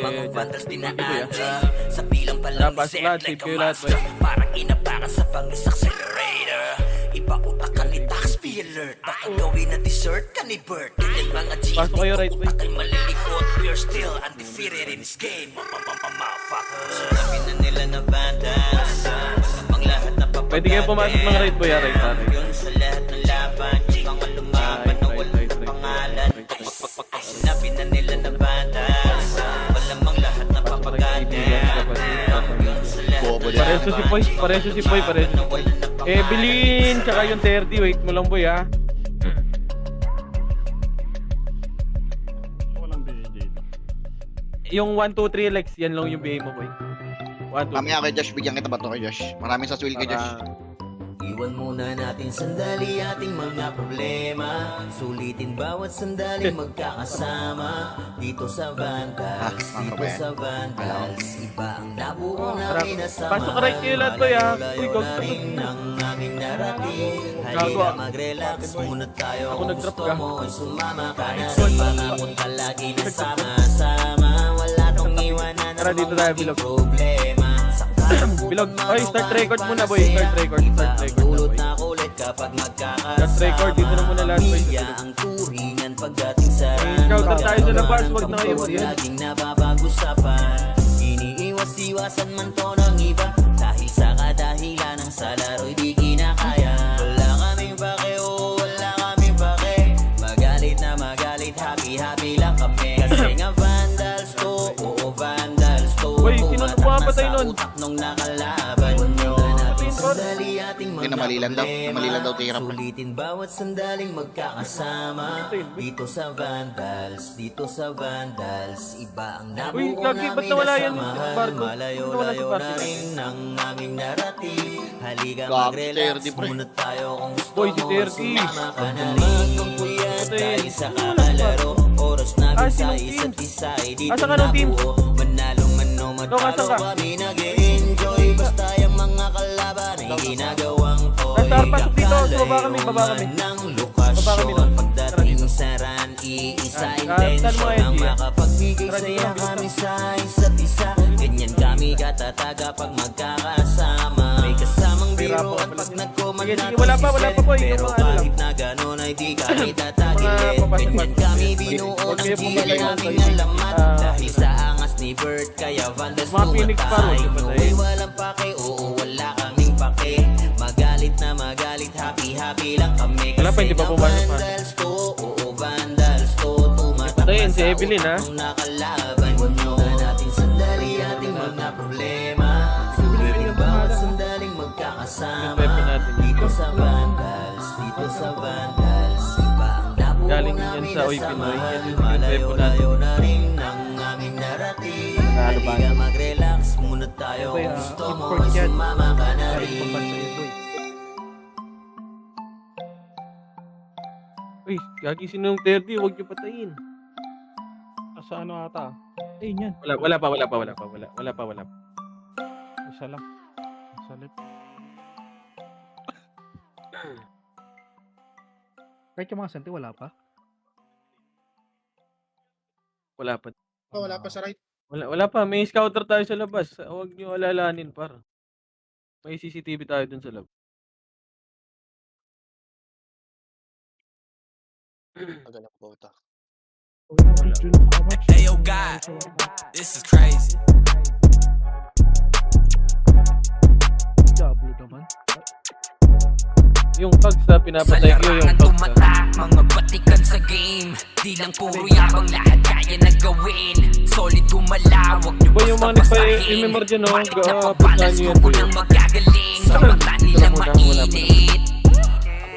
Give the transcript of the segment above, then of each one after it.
Mga vandals dinaan sa bilang palang Labas set lahat, like save a kayo lahat, master. Parang inapakan sa pangis accelerator. Ipautak ni taxi alert. Baka gawin na dessert ka ni Bert. Ganyan mga G. Pasok kayo right way. Utak ay malilikot. We're still undefeated in this game. Motherfuckers. Sinabi na nila na vandals. Ang lahat na papaganda. Pwede kayo pumasok ng right boy, right. Yun sa lahat ng laban. Mga lumaban na walang pangalan. Sinabi na nila na vandals. Malamang lahat na papaganda. Yun sa lahat ng Pareso si Boy, pareso si Boy. Evelyn, tsaka yung 30. Wait mo lang, boy, ha. Walang BJ. Yung 1, 2, 3 Lex, yan lang yung BA mo, boy. 1, 2, 3. Mamaya kay Josh, bigyan kita ba ito kay Josh? Maraming sa swil kay Josh. Iwan muna natin sandali ating mga problema. Sulitin bawat sandali magkakasama. Dito sa Vandals, dito sa Vandals. Iba ang nabuo namin na sama. Pasok ka right kayo lahat, boy, ha. Uy, Malayo na rin ang aming narating. Halika mag-relax muna tayo. Ako Kung nag-drop gusto ka. mo ay sumama ka na rin. Pangakot ka lagi na sama-sama. Wala tong iwanan Tara, ang dito mga tayo, ating Bilog. problema. Bilog. Oy, start record muna, boy. Start record na, Ulot boy. na kulit kapag magkakasama. Start record, dito na muna lahat, boy. Pamilya ang turingan pagdating sa Scouter tayo sa labas, wag na kayo Huwag yan. laging napapag-usapan. Iniiwas-iwasan man to ng iba. Dahil sa kadahilan ng sa laro'y di kinakaya. Wala kaming pake, oh, wala kaming pake. Magalit na magalit, happy-happy lang kami. Kasi nga vandals to, oo vandals to. Uy, sino pumapatay nun? Utak nung nakalaban nyo. Sandali ating mga namalilan daw. problema. Namalilan daw, tirap. Sulitin bawat sandaling magkakasama. Dito sa Vandals, dito sa Vandals. Iba ang Uy, nabuo gagi, ba't namin nawala na yan, samahan. Barco? Malayo-layo Nawala na si rin ang aming narating. Halika Gagi, mag-relax 30, pre. muna tayo kung gusto Boy, si mo. 30. Sumama ka na rin kung puyat Patay. dahil sa kakalaro. Oras namin sa sinong isa't team? isa ay dito Asa ka ng team? nabuo. Manalo man o Dok, asa matalo ka? kami nag-enjoy. Basta yung mga kalaban ay ginagawang toy. Star, pasok dito. Baba kami, baba kami. Ng Baba kami lokasyon doon. pagdating sa run, iisa Ah, intensyon mo, ang Eddie. makapagbigay Tara, dito saya lang, kami sa isa't isa. Ganyan kami katataga pag magkakasama. May kasamang biruan pag nagkomanda Sige, wala pa, boy. pero Yung mga ano lang. kahit na gano'n ay di kami tatagilid. Mga papasok Ganyan pa. kami binuo Huwag ng kayo gila pumatay ng naming tayo. alamat. Dahil sa angas ni Bert kaya Vandals Mga Phoenix pa, pumatay. huwag kayo Uy, walang pake, oo wala kaming pake. Magalit na magalit, happy-happy lang kami. Wala pa, hindi pa Kasi pumasok nga pa. Vandals to, oo Vandals to. Tumatak Patayin na si sa Evelyn, ha? utak nung nakalaban nyo. Natin sandali ating mga problema. Sulitin bawat sandaling magkakasama. Yung pepe natin. Dito sa Vandals, dito sa Vandals. Iba ang nabuo Galing yan namin sa na Oy Pinoy. samahan. Yan yung pepe natin. Malayo-layo na rin ang aming narating. Halika mag-relax muna tayo. Kung gusto mo, sumama ka na rin. Uy, gagi, sino yung 30? Huwag niyo patayin. Sa ano ata? Eh, yan. Wala pa. Isa lang. Sa left. Kahit yung mga senti, wala pa? Wala pa. Oh, wala pa sa right. Wala pa. May scouter tayo sa labas. Huwag niyo alalahanin, par. May CCTV tayo dun sa labas. Magalang bota. Hey yo God, this is crazy. Diablo naman. Yung tags na pinapatay ko, yung larangan tags na. tumatak, mga batikan sa game. Di lang puro yabang, lahat kaya na gawin. Solid gumalaw, wag nyo Boy, yung mga nagpa-remember dyan, no? Puntahan nyo yan, boy. Nang magagaling, sa mata nila mainit.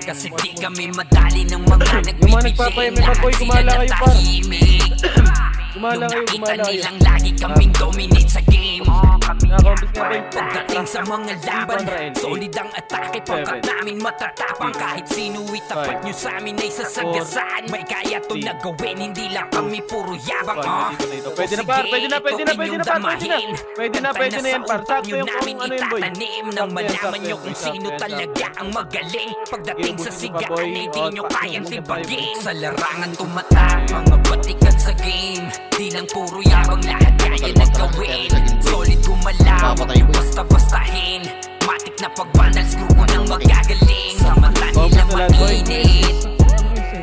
Kasi di kami madali ng mga nagpapa-remember, boy, gumala kayo, par. tahimik. Gumala kayo, Nakita gumala kayo. nilang lagi kaming dominate sa game. Nakakompis nga boy. Pagdating sa mga laban, Kontra NA. solid ang atake. Pagkat namin matatapang, kahit sino itapat nyo sa amin ay sasagasaan. May kaya to na gawin, hindi lang kami puro yabang. Pwede na par, pwede na, pwede na, pwede na par, pwede na. Pwede na, pwede na yan par. Sakto yung kung ano yun boy. Itatanim nang malaman nyo kung sino talaga ang magaling. Pagdating sa sigaan ay di nyo kayang tibagin. Sa larangan tumatak, mga batikan sa game. Di lang puro yabang, lahat kaya na gawin. Solid gumalaw, basta-bastahin. Matik na pagbandals, grupo ng magagaling. Sa mata nila mainit,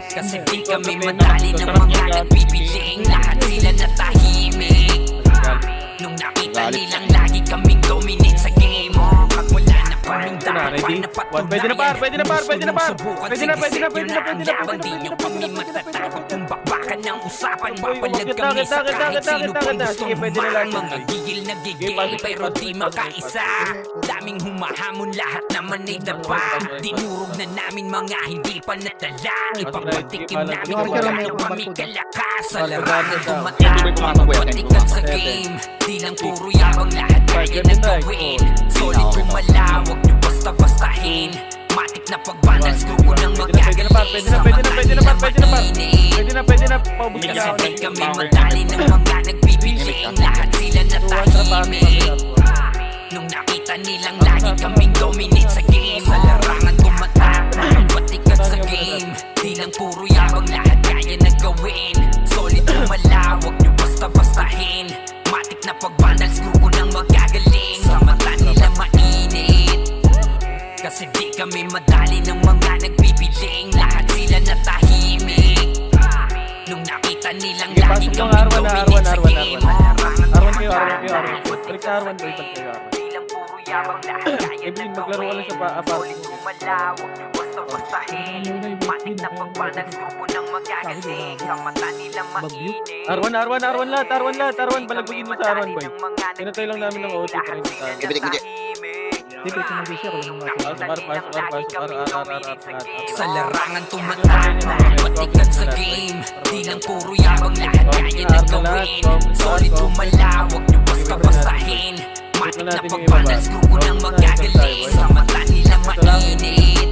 kasi di kami madali ng mga nagbibiling. Lahat sila natahimik nung nakita nilang lagi kaming dominate sa game. Pag wala na kaming dapat Ready? na patunayan, Pwede na par, pwede na par, pwede na par. subukan, Pwede na, pwede na, sige, pwede na, sige, pwede na, ang yabang, pwede di na, nyo pwede na, kami pwede na, matatakot. Kung bakbakan ng usapan, Boy, papalag umakyat na, kami sa agad na, kahit agad na, sino agad pong na. gustong Sige, pwede na lang humang. yan. Mga gigil na Sige, gigil, pasok, pero pasok, di pasok, makaisa. Daming humahamon, lahat naman ay daba. Dinurog na namin mga hindi pa natala. Ipagpatikim namin kung gaano kami kalakas. Sa larangan tumatak, mga batikan sa game. Di lang puro yabang, lahat kaya na gawin. Solid gumalaw, wag nyo basta-bastahin. Matik na pagbandals, grupo ng Pwede na par, magagaling. pwede Sa na, pwede na, mata pwede na nila par, pwede na par. mainit, Pwede na, pwede na. Paubos kasi ka ako. di kami madali ng mga nagbibiling. Lahat sila natahimik nung nakita nilang lagi kaming dominate sa game. Sa larangan tumatak, mga batikat sa game. Di lang puro yabang, lahat kaya na gawin. Solid gumalaw, wag nyo basta-bastahin. Matik na pagbandals, grupo ng magagaling. Sa mata nila mainit, kasi di kami madali ng mga nagbibiling. Lahat sila natahimik nung nakita nilang Sige, lagi pasok yung kaming R1 na, dominate sa R1, game. R1. Larangan R1 kayo, R1 tumatak, kayo, R1. mga Balik sa R1 boy, balik kayo R1. di lang puro yabang, lahat kaya Evelyn, na maglaro ka lang sa gawin. apartment. Solid gumalaw, wag nyo basta-bastahin. Matik na pagbandals, grupo ng magagaling. Sa mata nila mainit, R1, R1, R1 lahat, R1 lahat, R1. Balagbagin mo sa R1 boy. Pinatay lang namin ng OT, pero hindi tayo. Gibit. Dito sa mga siya, wala nang nasa. sa larangan tumatak, mga batikan sa game. Di lang puro yabang, lahat kaya na gawin. Solid gumalaw, wag nyo basta-bastahin. Matik na pagbandals, grupo ng magagaling. Sa mata nila mainit,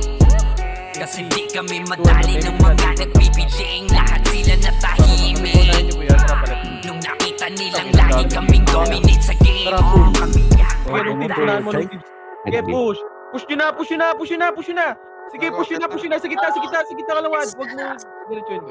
kasi di kami madali ng mga nagbibiling. Lahat sila natahimik nung nakita nilang lagi kaming dominate sa game. Sige, nung team, punahan mo nung team. Sige, push. Push nyo na, push nyo na, push nyo na, push nyo na. Sige, push nyo na, push nyo na. Sa gitna, sa gitna, sa gitna ka lang, Wad. Huwag mo, diretso yun.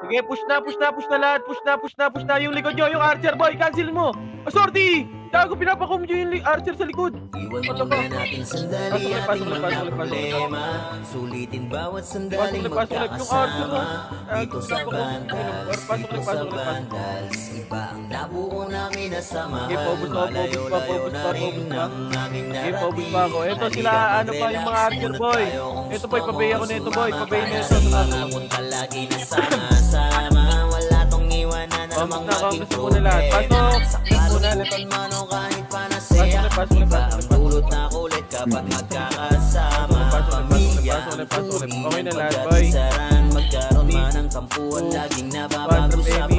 Sige, push na, push na, push na lahat. Push na, push na, push na. Yung likod nyo, yung archer, boy, cancel mo. Sorty! Gago, pinapakom nyo yung archer sa likod. Iwan muna natin sandali ating mga problema. Sulitin bawat sandaling magkakasama. Dito sa Vandals, dito sa Vandals. Iba ang nabuo namin na samahan. Malayo-layo na rin ng aming Sige, paubos narating. pa ako. Ito sila, ano pa yung mga archer, boy. Ito, boy, pabay ako na ito, boy. Pabay na ito. Mga punta lagi na sama-sama. Wala tong iwanan na namang maging Kamusta muna lahat? Pasok! Sa kalungkutan man o kahit panasaya. Iba ang dulot na kulit kapag magkakasama. Pamilya ang turing Okay na ng lahat, boy. pagdadasaran. Magkaroon man ng tampuan, laging napapag-usapan.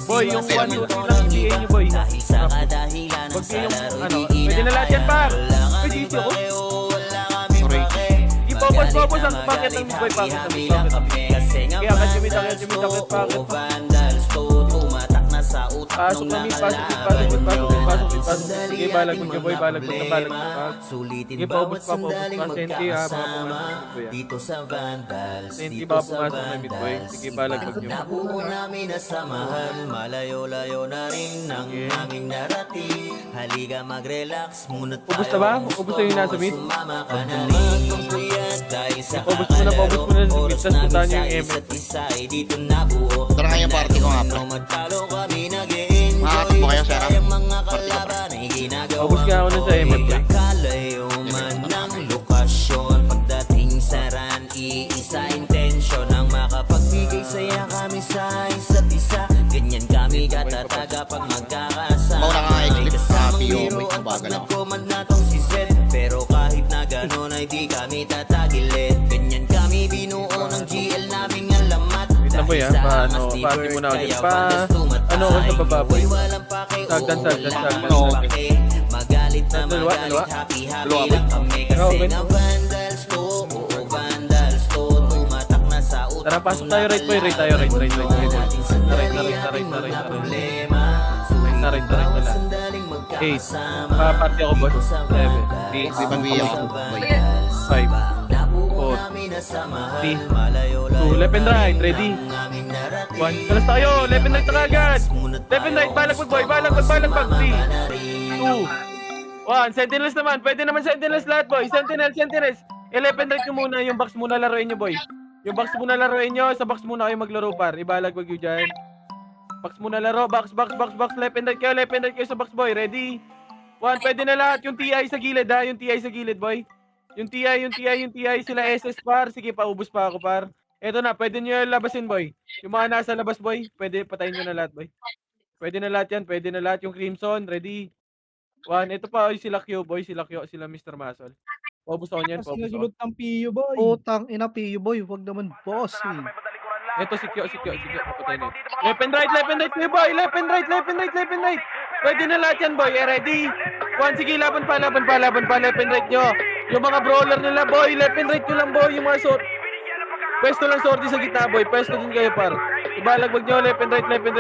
Boy, yung Iniiwas-iwasan 1, 2, 3 man lang to ng GA iba. nyo, boy. Dahil sa kadahilan ng Huwag kayong, sa laro ano, di pwede na lahat yan, par. Wala Pwede kaming ito, oh. pake, wala kaming pake. Ipopos-popos ang bakit ang boy, bakit ang Happy bakit lang ang kami kasi nga Kaya, medyo may Vandals takit, to, bakit? puro Vandals to. Tumatak na sa utak Pasok nung kami, nakalaban nyo. pasok. Sige, balag mo boy, balag mo na balag mo. Sulitin Sige, bawat paubos pa, paubos sandaling pa. Senti, ha, mga magkakasama. pumasok, boy, ha. Dito sa Vandals, Senti, dito baka sa pumasok na mid, boy. Vandals. Sige, balag Iba mo nyo. nabuo namin na samahan. Malayo-layo na rin ng aming narating. Halika mag-relax muna tayo. Ubus na ba? Ubus na yung nasa mid? Sumama ka na rin kung kuyat dahil sa Paubos mo na kakalaro. sa mid. Oras Tas puntahan namin nyo sa yung isa't isa ay dito nabuo. Tara nga yung party ko nga, pre. Nung magtalo kami nag-e-enjoy. Makakatbo kayo, Sarah? Sayang mga kalaban ay ginagawa. Paubos nga ako nun sa MF, boy. Kalayo man ng lokasyon. Pagdating sa run, iisa intensyon ang makapagbigay saya kami sa isa't isa. Ganyan kami katataga pag magkakasama. Mauna ka nga, May Eclipse, kasamang PO, biro may at pag mabagal ako. nag-command na tong si Zed. Pero kahit na gano'n ay di kami tatagilid. Ganyan kami binuo ng GL naming alamat. Wait lang, boy, ha. ano, pati mo na ulit pa. Ano ako sa baba, boy? Sagdan. Magalit na Dalawa. happy lang kami kasi nga vandals to. Oo, vandals to. Tumatak na sa utak. Tara, pasok tayo, right, boy. Right tayo, right. Right. Right. 8. Party ako, boss. 7. Di ba biya ako? Boy. 5. 4. 3. 2. Left and right. Ready? 1. Kalas tayo. Left and right na kagad. Left and right. Balagbag, boy. Balagbag. 3. 2. 1. Sentinels naman. Pwede naman sentinels lahat, boy. Sentinels. Left and right nyo muna. Yung box muna laruin nyo, boy. Yung box muna laruin nyo. Sa box muna kayo maglaro, par. Ibalagbag nyo dyan. Box muna laro. Box. Left and right kayo sa box, boy. Ready? 1. Pwede na lahat. Yung TI sa gilid, ha? Yung TI sa gilid, boy. Yung TI. Sila SS, par. Sige, paubos pa ako, par. Eto na. Pwede nyo labasin, boy. Yung mga nasa labas, boy. Pwede patayin nyo na lahat, boy. Pwede na lahat yan. Pwede na lahat. Yung Crimson. Ready? 1. Ito pa, sila Q, boy. Sila Mr. Muscle. Paubos ako niyan. Kasi nasulot ng PU, boy. Putang ina, PU boy, wag naman boss. Ito si Q. Papatay na. Left and right kayo, boy. Left and right. Pwede na lahat yan, boy. Ready? 1. Sige, laban pa. Left and right nyo. Yung mga brawler nila, boy. Left and right nyo lang, boy. Yung mga sword. Pwesto lang sorti sa gitna, boy. Pwesto din kayo, par. Ibalagbag nyo. Left and right, boy. Left and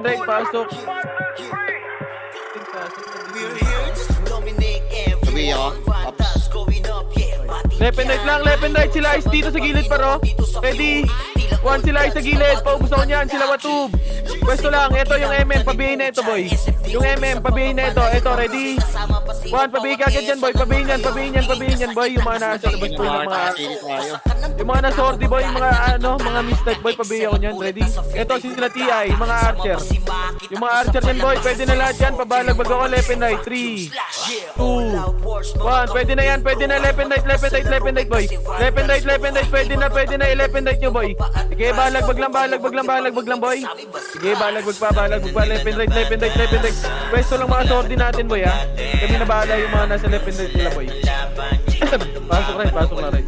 right. Pasok. Sabi ako. Left and right. Sila Ice dito sa gilid, paro. Ready? 1. Sila Ice sa gilid. Paubos ako niyan. Sila Watub. Pwesto lang. Ito yung MM. Pabihin na ito, boy. Yung MM. Pabihin na ito. Ito, ready? 1. Pabihin ka agad yan, boy. Pabihin yan, boy. Yung mga nasa labas, boy. Yung mga nasa-sorty, boy. Yung mga mistake, boy. Pabihin ako niyan. Ready? Ito, sila TI. Mga archer. Yung mga archer niyan, boy. Pwede na lahat yan. Pabalagbag ako. Left and right. 3, 2, 1. Pwede na yan. Left and right, boy. Left and right. Pwede na. Left and right nyo, boy. Sige, balagbag lang, boy. Sige, balagbag pa. Left and right. Pwesto lang mga sorty natin, boy, ha. Kami na bahala yung mga nasa left and right nila, boy. Pasok right, boy. Pasok right.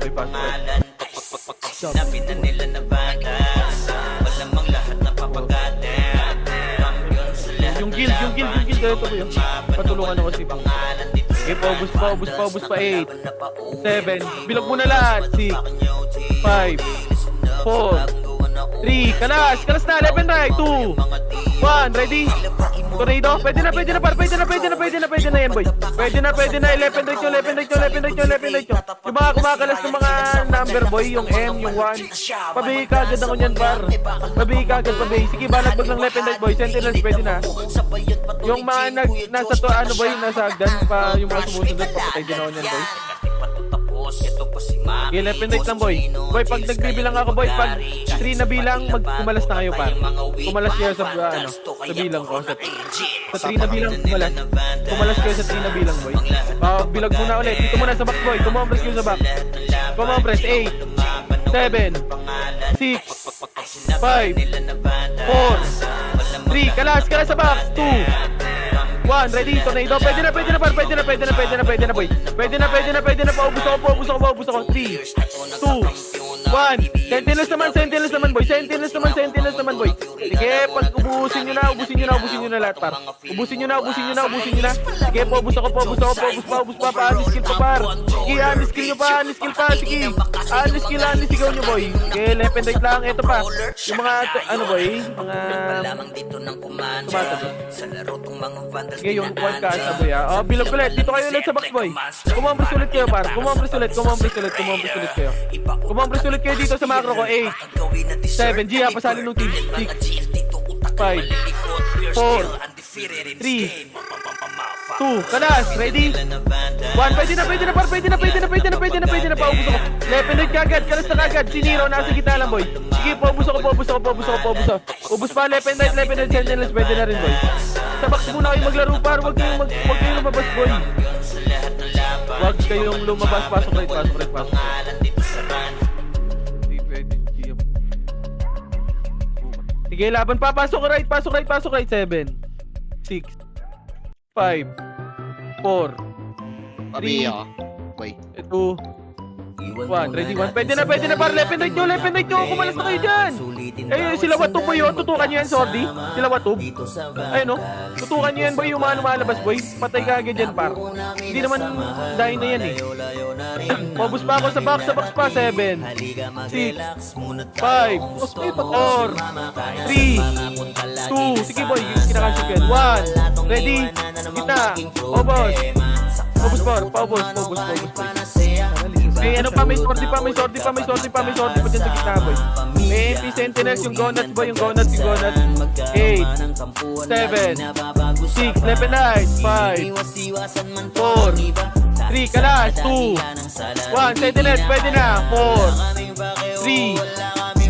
Napitan nila na bandas. Malamang lahat na papagatin. Kampiyon sa lahat. Yung guild kayo to, boy. Patulungan ako si Pang. Okay, paubos pa. 8, 7. Bilog mo na lahat. 6, 5, 4, 3. Kalas na. Left and right. 2, 1. Ready? Tornado. Pwede na, par. Pwede na yan, boy. Pwede na. Left and right nyo. Yung mga kumakalas ng mga number, boy. Yung M, yung 1. Pabihi ka agad ako nyan, par. Pabihi. Sige, balagbag ng left and right, boy. Sentinels, pwede na. Yung mga nasa to, boy, nasa agdan pa, yung mga sumusunod, papatay din ako nyan, boy. Okay, left and right lang, boy. Boy, pag nagbibilang ako, boy, pag 3 na bilang, kumalas na kayo, par. Kumalas kayo sa bilang ko. Sa 3 na bilang, kumalas kayo sa 3 na bilang, boy. Bilag muna ulit. Dito muna sa back, boy. Kumompres kayo sa back. Kumompres. 8, 7, 6, 5, 4, 3. Kalas sa back. 2, 1. Ready? Tornado. Pwede na, par. Pwede na, boy. Pwede na. Paubos ako. 3, 2, 1. Sentinels naman, boy. Sentinels naman, boy. Sige, pag ubusin nyo na lahat, par. Ubusin nyo na. Sige, paubos pa. Pa-unskill pa, par. Sige, unskill pa. Sige, unskill nyo, boy. Sige, left and right lang. Ito pa. Yung mga, boy, mga tumatabot. Sige, yung 1 kasa, boy, ha. Bilog ulit. Dito kayo ulit sa box, boy. Kumompres ulit kayo, par. Kumompres ulit kayo dito sa macro ko. 8, 7, G, ha. Pasalin nung team. 6, 5, 4, 3, 2, kalas. Ready? 1. Pwede na, par. Pwede na. Paubos ako. Left and right kagad. Kalas na kagad. Siniro, nasa gitna lang, boy. Sige, paubos ako. Ubos pa. Left and right. Sentinels, pwede na rin, boy. Sa box muna kayo maglaro, par. Huwag kayong lumabas, boy. Huwag kayong lumabas. Pasok right. Hindi pwede. Sige, laban pa. Pasok right. 7, 6, 5, 4, Pabi ako. Boy. 2, 1, ready, 1. Pwede na par. Left and right nyo. Kumalas na kayo dyan. Eh, sila Watub boy, oh. Tutukan nyo yan, Sordi. Sila Watub. Ayun, oh. Tutukan nyo yan, boy, yung mga lumalabas, boy. Patay ka agad yan, par. Hindi naman dahil na yan, eh. Mabus pa ako sa box pa. 7, 6, 5, 4, 3, 2. Sige, boy. Kinakansip yan. 1, ready. Gitna. Obos. Obos, par. Paubos. May ano pa, may sorti pa dyan sa gitna, boy. May MP Sentinels, yung Gonads, boy, yung Gonads. 8, 7, 6, left and right, 5, 4, 3, kalas, 2, 1, Sentinels, pwede na, 4, 3,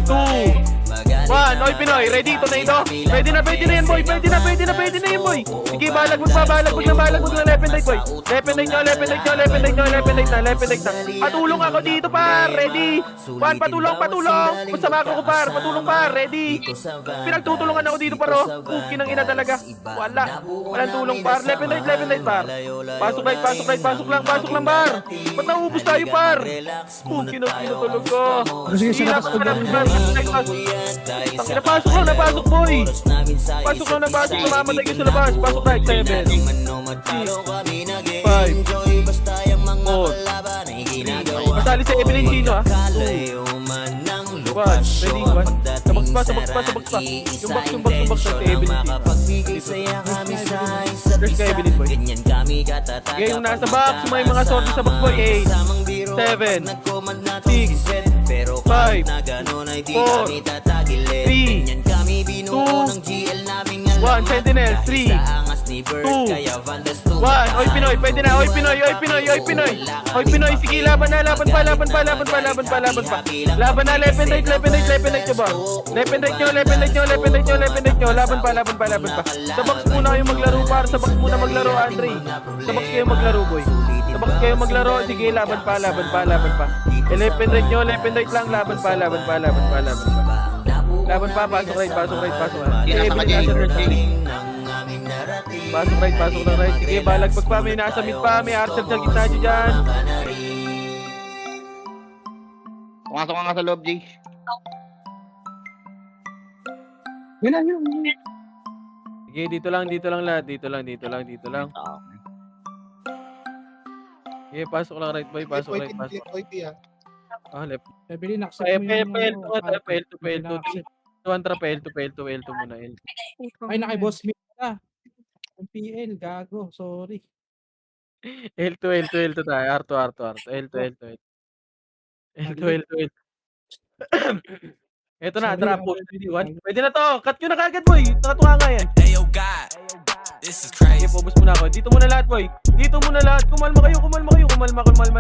2, 1, oy Pinoy, ready, ito na ito. Pwede na yan, boy. Pwede na yan, boy. Sige, balag na left and right, boy. Left and right na. Patulong ako dito, par. Ready? 1, patulong. Masama ako, par. Patulong, par. Ready? Pinagtutulungan ako dito, par, oh. Kinang ina talaga. Walang tulong, par. Left and right, par. Pasok lang, par. Ba't naubos tayo, par? Kinatulog ko. Sige, labas ko Napasok, boy. Namamatay ko sa labas. Pasok right, 7, 6, 5, 4, masali sa Evelyn Chino, ha. 2, 1, ready, 1. Sabak pa. Yung box sa Evelyn Chino. First ka, Evelyn, boy. Okay, yung nasa box, may mga sorti sa box, boy. 8, 7, 6, 5, 4, 3, 2, 1, Sentinel, 3, 2, 1, oy Pinoy, pwede na, oy Pinoy, sige, laban pa. Laban na, left and right nyo ba? Left and right nyo, laban pa. Sa box muna kayo maglaro, par, sa box muna maglaro, Andre. Sa box kayo maglaro, boy. Sige, laban pa. Left and right nyo, left and right lang, laban pa. Laban pa, pasok right. Pasok ng right. Sige, balagpag pa, may nasa mid pa, may Arcel sa gitna nyo dyan. Pumasok ka nga sa loob, Jay. Yun. Sige, dito lang lahat. Dito lang. Sige, pasok lang right, boy. Pasok right. Left. Evelyn, accept mo yung... L2 muna, L. Ay, naki-boss me na. Ang PL, gago. Sorry. L2 tayo. R2. L2. Ito na, drop push. Pwede na to. Cut nyo na kagad, boy. Nakatunga nga yan. Ayo God, this is crazy. Okay, pobos muna ako. Dito muna lahat, boy. Kumalma kayo. Kumalma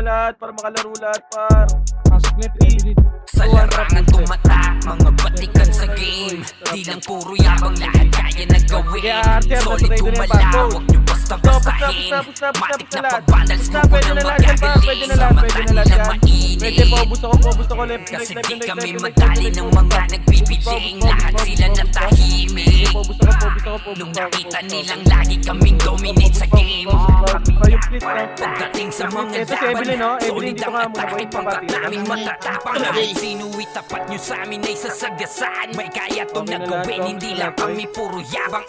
lahat para makalaro lahat, par. Pasok left, Evelyn. Sa larangan tumatak, mga batikan sa game. Di lang puro yabang, lahat kaya na gawin. Solid gumala, wag nyo basta-bastahin. Matik na pabandals mo ko na magagaling. Samantan nila mainit. Pwede, pobos ako left. Kasi di kami madali ng mga nagbibiging. Lahat sila natahimik. Pobos ako. Nung nakita nilang lagi kaming dominate sa game. Pagdating sa mga Ito si Evelyn, no? Evelyn, solid dito ang ka muna, atake. boy. Pangkat naming Papati. matatapang. Kahit sinu'y tapat nyo sa amin ay sasagasaan. May kaya to Okay na na gawin, lahat, hindi okay lang na, kami puro yabang.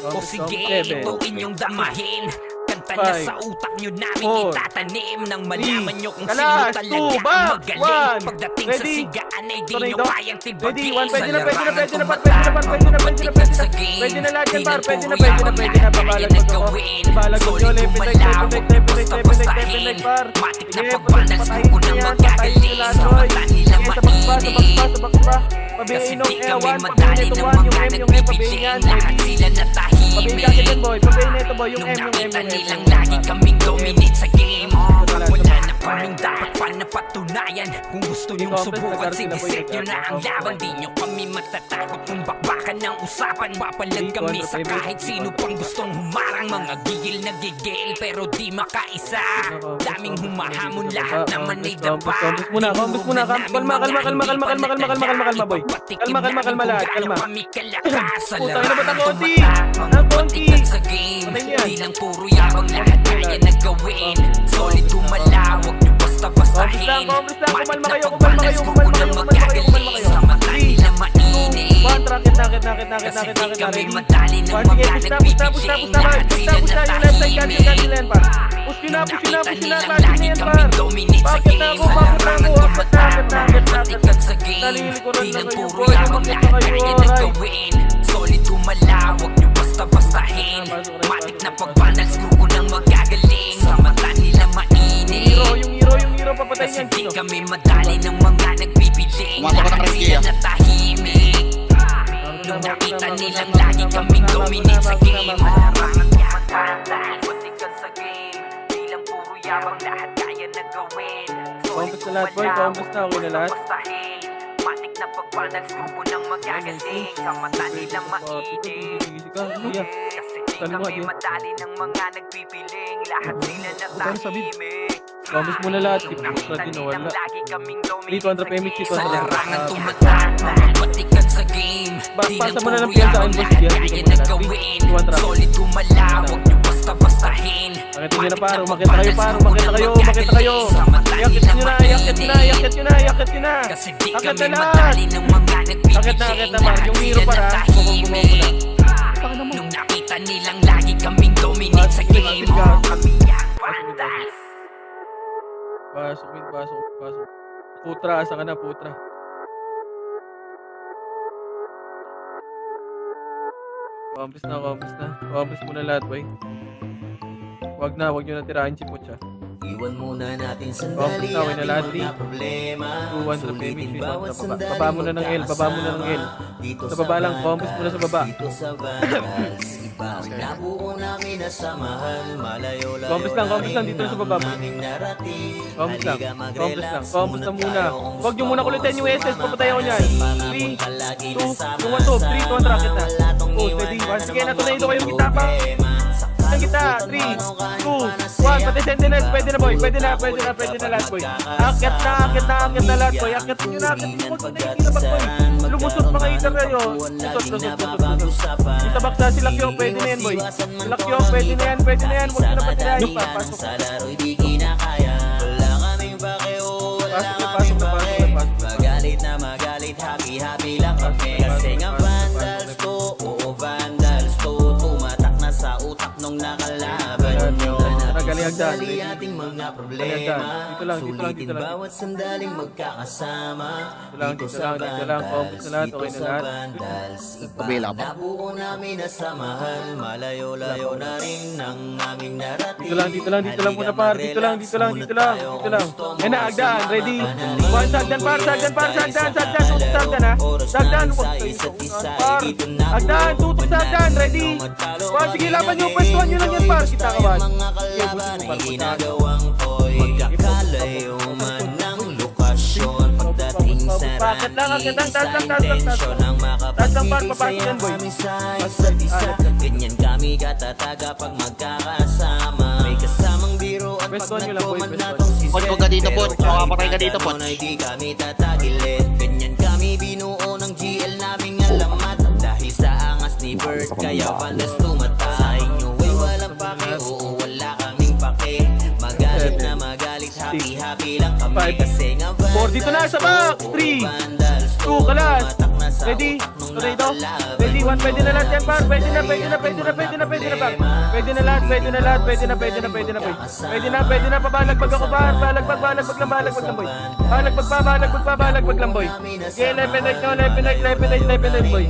O sige, Seven. ito inyong damahin. Kanta na Five. sa utak nyo namin 4, itatanim. Nang malaman nyo kung Kalas, sino 2, talaga ang back, magaling. 1. Pagdating sa Ready? sigaan ay di Tornado. nyo kayang Ready, tibagin. 1, pwede na, Sa larangan pwede na, tumatak, mga batikan sa game. Pwede na lahat yan, Di par. lang Pwede puro na, yabang, lahat kaya Babalag na ko. gawin. Balag ko, Solid left and right, gumala, wag nyo basta-bastahin. par. Matik na Sige, pagbandas mo ko na patayin magagaling. yan, Samantan nila Sige, mainit. sabak pa. Kasi Pabihin di ng kami L1, madali pabihin ng ito 1, mga yung M, pabihin nagbibiging. yan. Lahat sila Pabihin ka natahimik. yan, boy. Pabihin na ito, boy. Yung Nung M. nakita nilang lagi kaming dominate sa game. Wala na kaming dapat pa napatunayan. Kung gusto nyong subukan, sinisip nyo na ang laban. Di nyo kami matatakot kung bakbakan ng usapan. Papalag kami sa kahit sino pang gustong humarang. Mga gigil na gigil pero di makaisa. Daming humahamon, lahat naman ay daba. Kombis muna. Kalma, boy. Kalma lahat. Kalma. Sa Putang ina, ba't ang larangan konti? tumatak, mga Ang konti. batikan sa game. Patay niyan. Di lang puro yabang, lahat kaya na gawin. Solid gumala, wag nyo basta-bastahin. Compres lang, Matik kumalma na kayo, pagbanal, screw ko nang magagaling. Sa mata nila mainit. 1, rakit. Kasi di kami madali ng mga Sige, nagbibiling. Lahat sila push na, yung left side, cancel natahimik. yan, par. Push nyo na, Nung nakita klase nilang na lagi yan, par. kaming dominate sa Bakit na game. ako, Sa bakit na larangan ako? tumatak, mga Bakit? patikan sa game. Nalilikuran Di na lang kayo, puro boy. yabang, Bakit lahat na kayo, kaya alright? nagawin. Solid gumalawag nyo basta-bastahin. Matik na pagbanal, screw ko nang magagaling. Sa mata nila mainit. Yung hero, papatay Kasi niyan. di Sino? kami madali ng mga nagbibiling. Pumasok ka Lahat ng sila Rengkea. natahimik. Nung nakita nilang lagi kaming dominate sa game. Larangan tumatanda, patikan sa game. Di lang puro yabang, lahat kaya nagawin. Compass na lahat, boy. Compass na, okay na lahat. Bastahin. Matik na pagbanal, screw ko nang magagaling. Sa mata nila mainit. Kasi di kami madali ng mga nagbibiling. Lahat sila natahimik. Compass muna lahat. Nung Push nakita na din, nilang wala. lagi kaming 300 PMX, Sa 300. larangan tumatak, mga patikan sa game. Di lang Pasa mo na ng puro piyan sa yabang, inbox, lahat yan. kaya Dito muna lahat. nagawin. 200. Solid gumalawag nyo basta-bastahin. Makita nyo na, par. Makita kayo, par. Makita kayo. Iakit nyo na. Iakit nyo na. Kasi di Akit kami na lahat. madali ng mga nagbibiling. Akit na, par. Yung hero, par, ha. Natahimik. Nung nakita nilang lagi kaming dominate sa game. Kami ang bandals. Pasok. Putra, asa ka na, putra. Compass na. Compass muna lahat, boy. Wag nyo na tirahin si Pucha. Iwan muna natin Compass sandali na, okay na lahat, ating di. mga problema. 200 Sulitin PMX, bawat 300. sandali Baba muna ng L, baba muna ng L. Dito Sa baba lang, compass muna sa baba. Dito sa Vandals, iba ang nabuo namin na samahan. Malayo-layo Compass lang, dito sa baba. aming narating. Compass lang, Halika, compass mag-relax lang. Compass na muna. tayo kung Huwag nyo muna kulitin yung SS, papatay ako niyan. 3, 2, yung 1 to, 3, 2, racket na. Oh, steady. Sige, natunay ito kayong kita pa. Ang kita, 3, 2, 1, pati sentinels, pwede na boy, pwede na lahat boy. Akit na lahat boy, akit nyo na, huwag na yung boy. Lumusot mga itar kayo. Lusot. Itabak sa sila Kyo, pwede na yan boy. Sila Kyo, pwede na yan, huwag nyo na patirahin pa, pasok. Sa laro'y di kinakaya. Wala kaming pake, oh, wala kaming pake. Magalit, happy lang kami. Kasi nga vandals to, oo vandals to. Tumatak na sa utak nung nakalaban nyo. Sandali ating mga problema. Dito lang. Sulitin bawat sandaling magkakasama. Dito lang, compass na lahat, okay na lahat. Vandals, Kabila iba pa. nabuo namin na samahan. Malayo-layo na rin ng aming narating. Dito lang muna par, dito lang. Yan na, agdaan, ready. One, sagdan par, sagdan, tutok sagdan ha. Sagdan, huwag kayo sa par. Agdaan, tutok sagdan, ready. One, sige, laban nyo, pwestuhan nyo lang yan par. Kita ka ba? Mga kalaban ay ginagawang ko'y magkakalayo man ng lokasyon. Pagdating sa Bakit lang, ranking, taas sa lang. intensyon ang Taas lang, par, makapagbibig papasok saya yan, boy. kami sa isa't isa. Ganyan kami katataga pag magkakasama. May kasamang biro at Pwestuhan nyo lang, boy, pag pwestuhan. natong si Pot, huwag ka dito, Pot. Makapatay ka dito, Pot. Di kami tatagilid. Ganyan kami binuo ng GL naming alamat. Dahil sa angas ni Bert, kaya Vandals tumata. Sa inyo ay walang pake, oo wala kaming pake. Magalit, happy lang kami. Five. Kasi nga 4 dito na sa back. 3, 2, kalas. Ready? Tuloy ito. Ready? 1, pwede na lahat yan par. Pwede na par. Pwede na lahat. Pwede na. Pabalagbag ako par. Balagbag lang boy. Balagbag lang boy. Okay, left and right boy.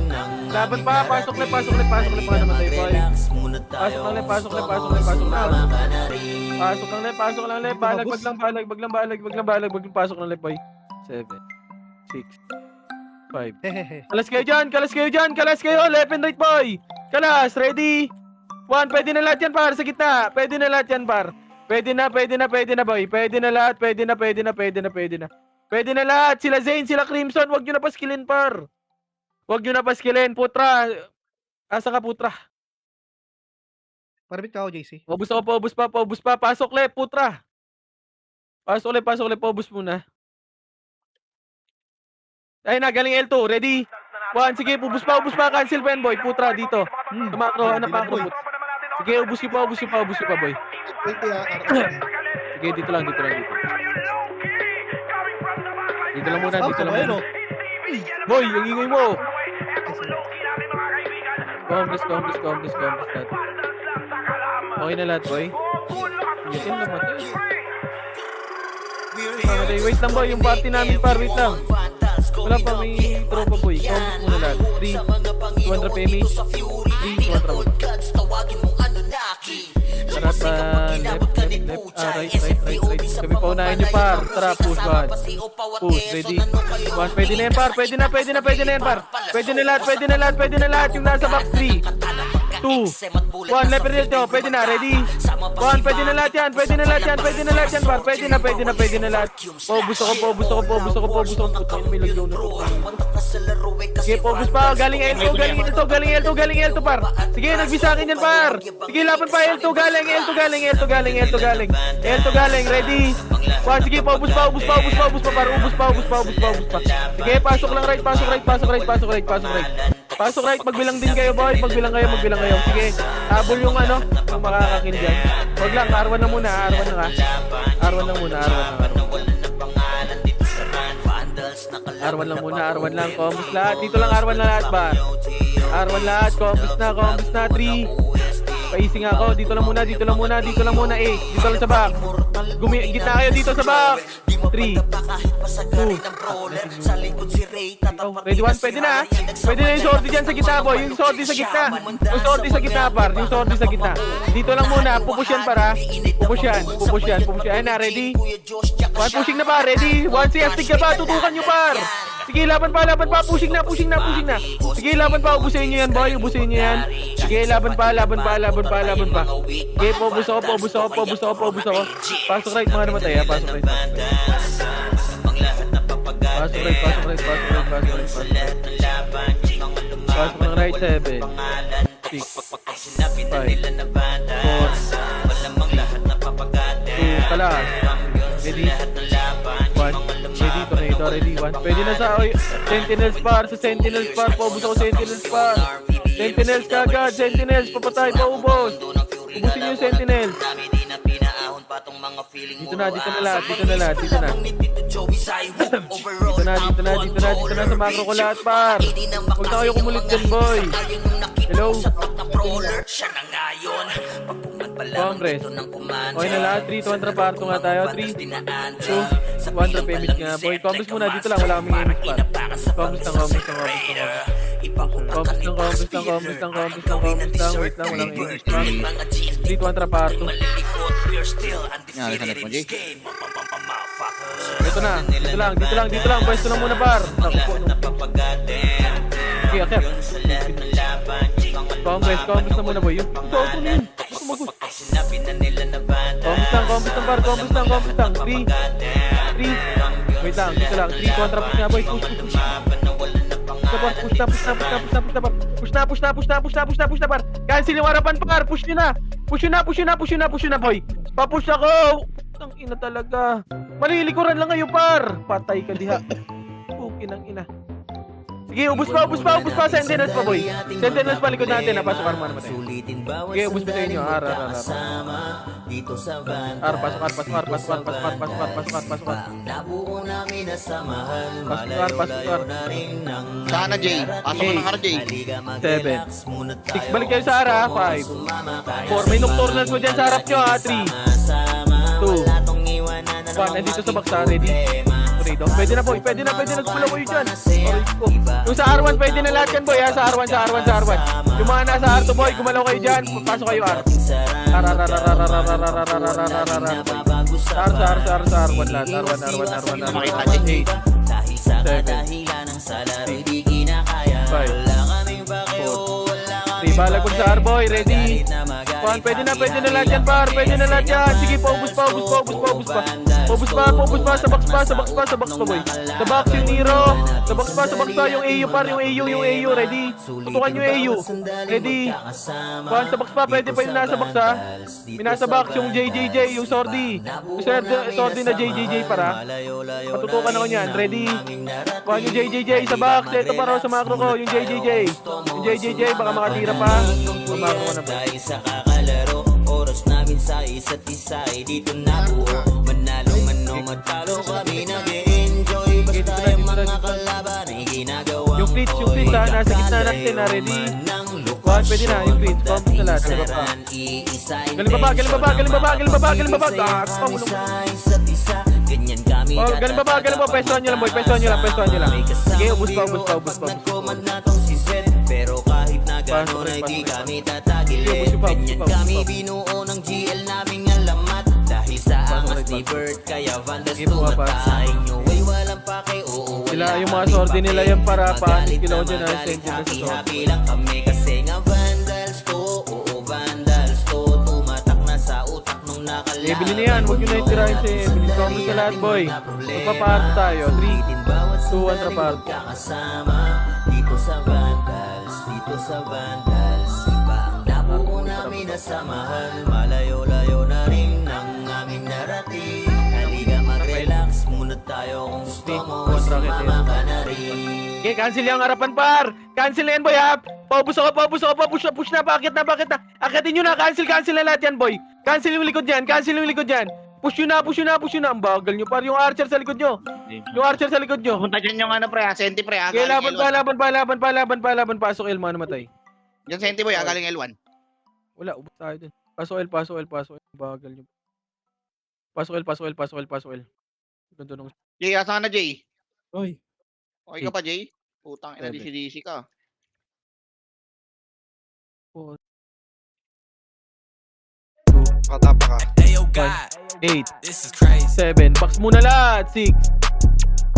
Laban pa, pasok na mga namatay boy. Pasok lang left. Balagbag lang. Pasok ng left boy. 7, 6, 5. Hehehe. Kalas kayo, left and right boy. Kalas, ready? 1, pwede na lahat yan par, sa gitna. Pwede na boy. Pwede na lahat, sila Zane, sila Crimson, wag nyo na paskilin par. Putra. Asa ka putra? Parabit ka ako, JC. Paubos pa. Pasok left, putra. Pasok left, paubos muna. Ay na, galing L2, ready? 1, sige, ubus pa, cancel pa yan, boy. Putra, dito. Sa macro, ano pa, macro. Sige, ubus pa, boy. 20 Sige, dito lang. Dito lang muna, dito lang Ayun, muna. oh. Boy, ang ingay mo! Compres lahat. Okay na lahat, boy. Yakin naman to. Okay, wait lang boy, yung party namin par, wait lang. Wala pa, may tropa boy. Compres muna lahat. 3, 200 PMH. 3, 200 mo. Tara pa, left, right. Kami pa unahin nyo par. Tara, push one. Push, ready. One, pwede na yan par, pwede na yan par. Pwede na lahat. Yung nasa box 3, 2, 1, left real to, pwede na, ready? 1, pwede na lahat yan par, pwede na lahat. Pobus ako. Putang may lagyaw na to. Sige, pobus pa, galing L2 par. Sige, nagbisa akin yan par. Sige, laban pa, L2 galing, ready? 1, sige, pobus pa par, ubus pa. Sige, pasok right. Pasok right, magbilang din kayo boy, magbilang kayo. Sige, habol yung yung makakakill dyan. Huwag lang, R1 na muna, R1 lang, combos lahat. Dito lang R1 na lahat ba? R1 lahat, combos na, 3. Paising ako, dito lang muna, dito lang sa back. Gitna kayo dito sa back. 3, 2, ready 1, pwede na yung sortie dyan sa gitna boy, yung sortie sa gitna par, dito lang muna, pupush yan para, ayun na, ready, 1 pushing na pa, ready, 1 CF-tig na ba, tutukan nyo par, sige laban pa, pushing na, sige laban pa, ubusin nyo yan boy, sige laban pa, sige pobus ako, pasok right mga namatay ha, pasok right, pasok ng right 7, 6, 5, 4, 2, kalas, ready, 1, ready, tornado, ready, 1, pwede na sa Sentinels par, pobus ako Sentinels kagad, papatay, paubos, ubusin nyo yung Sentinels. Dito na lahat. Dito na sa macro ko lahat par. Huwag na kayo kumulit dyan boy. Hello. Congress. Okay na lahat, 3, 200 parto nga tayo. 3, 2, 100 payment nga boy. Congress muna, dito lang, wala kaming image par. Congress lang. Wait lang, walang image par. 3, 200 parto. Ito na, dito lang, pwesto lang muna par. Okay, akit. Congress na muna boy. Ito na yun. Combos lang. 3. Wait lang, dito lang. 3, kontra push na boy. Push na par. Cancel yung harapan par. Push nyo na boy. Papush ako. Ang ina talaga. Malilikuran lang kayo par. Patay ka diha. Pukin ang ina. Sige, ubus pa. Sentinels pa boy. Sentinels pa likod natin. Napasok par man naman. Sige, ubus pa sa inyo. Pasok. Sana Jay. Pasok mo ng RJ. 7, 6, balik kayo sa ara. 5, 4, may nocturnals mo dyan sa harap nyo ha. 3, 2, 1, nandito sa baksa. Ready? Pwede na boy, pwede na gumalaw kayo dyan. Yung sa R1 pwede na lahat yan boy ha. Sa R1. Yung mga nasa R2 boy, gumalaw kayo dyan. Pasok kayo R. R1 lahat. R1. Makita din. 7, 6, 5, 4, 3, balag sa R boy, ready? 1, pwede na lahat yan par, sige paubos pa. Pobus pa, sa box pa boy. Sa box yung Nero, sa box pa yung AU par, yung AU, ready? Tutukan yung AU, ready? 1, sa box pa, pwede pa yung nasa box ha. May nasa box yung JJJ, yung Sordi. Yung Sordi na JJJ para. Patutukan ako niyan, ready? 1, yung JJJ sa box, ito para sa macro ko, yung JJJ, baka makatira pa. Mamako ko na pa. Dahil sa kakalaro, oras namin sa isa't isa ay dito nabuo. Manalo man o matalo kami nag-e-enjoy. Basta yung mga kalaban ay ginagawa Yung Fleets, nasa gitna natin na ready. One, pwede na, yung Fleets, pump na lahat. Galing baba. Ganyan kami Oh, galing baba, pesohan nyo lang boy, pesohan nyo lang. Sige, ubus pa. Nagkomand na tong si Zed, pero kahit na gano'n ay di kami tatagilid. Ganyan kami binuo ng GL naming alamat. Dahil sa angas ni Bert, kaya Vandals tumatay nyo ay walang pake. Oo, Sila, yung mga sordi nila yan para paano kilaw dyan na send nyo sa sordi. Happy lang kami kasi nga Vandals to. Oo, Vandals to. Tumatak na sa utak nung nakalaban. Ebili na yan, huwag nyo na itirahin si Ebili. Comment sa lahat boy. Magpapaharap tayo, 3, 2, 1, rapart. Kakasama dito sa Vandals, iba ang nabuo namin na samahan. Malayo-layo na rin ang aming narating. Halika mag-relax muna tayo kung gusto mo. Sumama ka na rin. Okay, cancel yung harapan par. Cancel na yan boy ha. Paubos ako. Push na. Bakit na? Akitin nyo na. Cancel na lahat yan boy. Cancel yung likod yan. Push nyo na. Ang bagal nyo par. Yung archer sa likod nyo. Punta dyan yung ano pre, Senti pre, Okay, galing L1. laban. Pasok El, mano matay. Yan Senti boy, galing L1. Wala, ubos tayo dun. Pasok El. Bagal nyo. Pasok El. Ganda nung... Jay, asan ka na Jay? Oy, Okay ka pa Jay? Putang ina, DC ka. Katapa ka. Ayo God, 8, this is crazy. 7, box muna lahat. 6,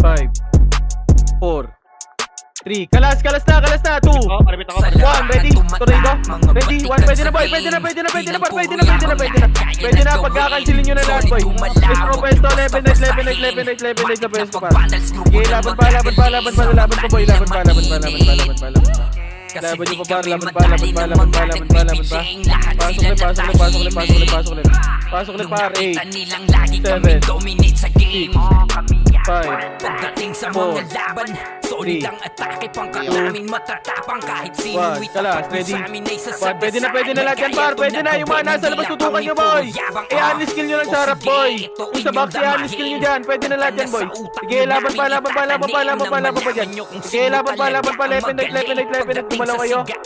5, 4, 3, kalas na. 2, 1, ready? Tornado? Ready? 1, pwede na boy. Pwede na. Pagkakansilin nyo na lahat boy. Pwesto, 11 na pwesto pa. Okay, laban pa boy. Laban pa. Laban nyo pa. Pasok ulit par. 8, 7, 6, 5, Pagdating sa mga laban, solid ang atake, pangkat namin matatapang kahit sino One, kalas, ready? Pwede na lahat yan par. Pwede na yung mga nasa labas, tutukan nyo boy. I-unskill nyo lang sa harap boy. Yung sa box, i-unskill nyo dyan. Pwede na lahat yan boy. Sige, laban pa dyan. Sige, laban pa. Lepenite. Gumalaw kayo dyan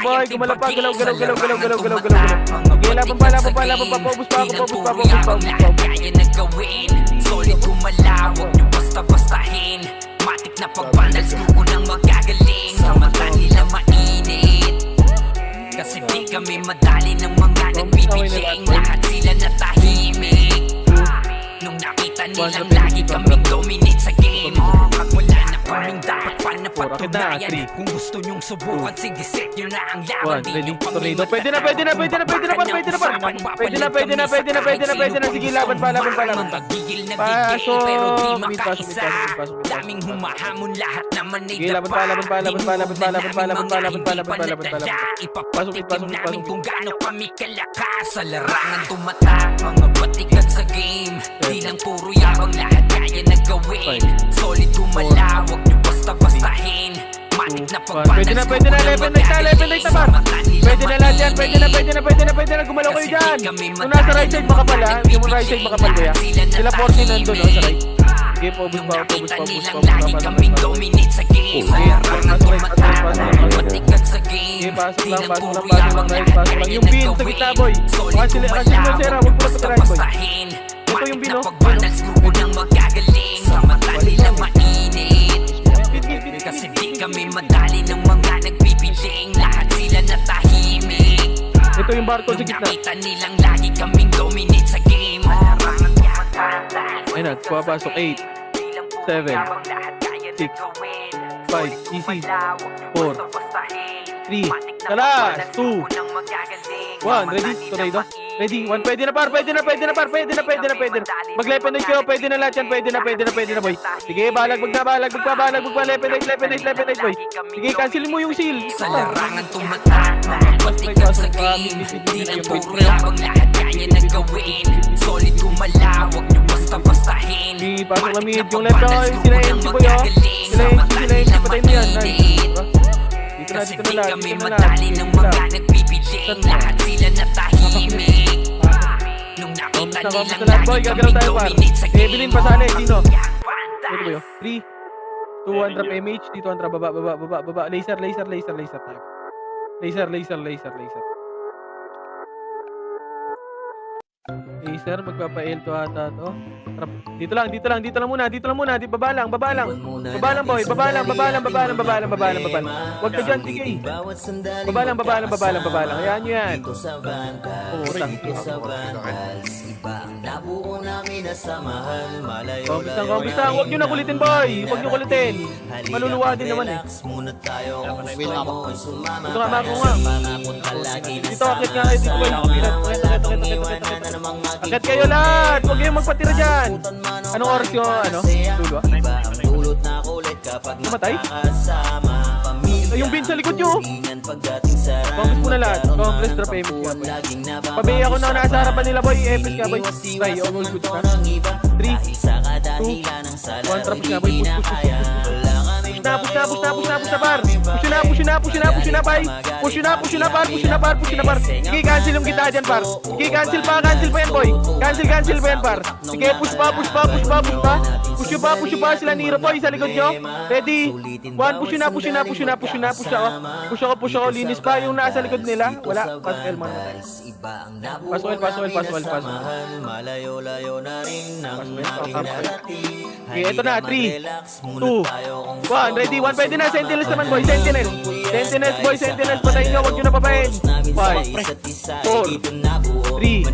boy. Gumalaw pa, galaw. Sige, laban pa. Paubos pa ako. Kaya na gawin, solid gumalaw, huwag nyo basta-bastahin. Matik na pag-vandals, grupo nang magagaling. Sa mata nila mainit, kasi di kami madali ng mga nagbibiling. Lahat sila natahimik nung nakita nilang lagi kaming dominate sa game. Pag wala na kaming dapat pa na patunayan. Kung gusto nyong subukan, sige set nyo na ang laban. Di nyo pang Tornado. Pwede na. Sige, laban pa. Magigil na gigil pero di makaisa. Pasok. Daming humahamon, lahat naman ay Sige, laban pa. Ipapatikim namin kung gaano kami kalakas. Sa larangan tumatak, mga batikan sa game. Di lang puro yabang, lahat kaya na gawin. Solid gumalaw, huwag nyo basta-bastahin. Matik na Pwede na. Lepenite na par. Pwede na lahat yan. Pwede na. Gumalaw kayo dyan. Kung nasa right side makapal ha. Yung right side makapal kuya. Sila 14 nandun no, sa right. Sige, paubos pa. Lagi kaming dominate sa game. Sa larangan tumatak, mga batikan sa game. Sige, pasok lang. Yung pin sa gitna boy. Cancel mo Sera. Huwag mo na patirahin boy. Ito yung pin no. Pag-vandals, grupo nang magagaling. Sa mata nila mainit, kasi di kami madali ng mga nagbibiling. Lahat sila natahimik. Ito yung barcode sa gitna. Nakita nilang lagi kaming dominate sa game. Ayun na, pumapasok. 8, 7, 6, 5, easy, 4, 3, kalas, 2, 1, ready? Tornado? Ready? 1, pwede na par. Mag-lepenite kayo, pwede na lahat yan. Pwede na boy. Sige, balag, lepenite boy. Sige, cancel mo yung seal. Sa larangan tumatak, mga batikan sa game. Di lang puro labang, lahat kaya na gawin. Solid gumalaw, huwag nyo basta-bastahin. Sige, pasok na mid. Yung left boy, sila MC boy oh. Sila MC, patay mo yan. Nice. Kasi di kami madali ng mga nagbibiling. Lahat sila natahimik Nung nakita Kamusta nilang lahat, boy? lagi Gagalaw kaming tayo, par. dominate sa game. Evelyn, pasali. Sino? Vandals. Ito ba yun? 3, 2, 1 trap MH. Dito 1 trap. Baba. Laser tayo. Laser. Laser, magpapa-L to ata to. Trap. Dito lang muna. Baba lang, boy. Baba lang. Huwag ka dyan, TK. Baba lang. Ayan nyo yan. Dito sa Vandals, utang. dito sa Vandals, iba ang nabuo namin na samahan. Malayo Kompis lang. Huwag nyo na kulitin, boy. Huwag nyo kulitin. Maluluwa din naman eh. Relax muna tayo kung Win gusto ako. mo ay sumama Ito nga, ka Marco na nga. sa pangakot palagi na Dito, akit nga kayo dito, boy. Wala tong iwanan na namang maging Akit kayo lahat. Huwag kayong magpatira dyan. Anong oras yung dulo? Iba ang dulot na kulit kapag Namatay? nakakasama. Pamilya Yung bin sa likod nyo. tulingan pagdating sa Congress muna lahat. Congress, drop Magkaroon aim ng ka, boy. laging Pabiya ako na nasa harapan nila, boy. Epis ka, boy. Iwas-iwasan Try, all man good to ka. ng iba. 3, Dahil sa kadahilan ng sa One trap laro, siya, di boy. Push, kinakaya. Wala kaming Push na, par. Push na, par. Sige, cancel yung kita dyan, par. Sige, cancel pa yan, boy. Cancel pa yan, par. Sige, push pa. Push pa sila Nero, boy, sa likod nyo. Ready? 1, push ako. Linis pa yung nasa likod nila. Wala, pass L man. Pass. Malayo-layo na rin nang aking narating. Okay, eto na, 3, 2, 1, ready, 1, pwede na, Sentinels naman, boy, Sentinels, patayin nyo, huwag nyo na papayin. 5, 4, 3,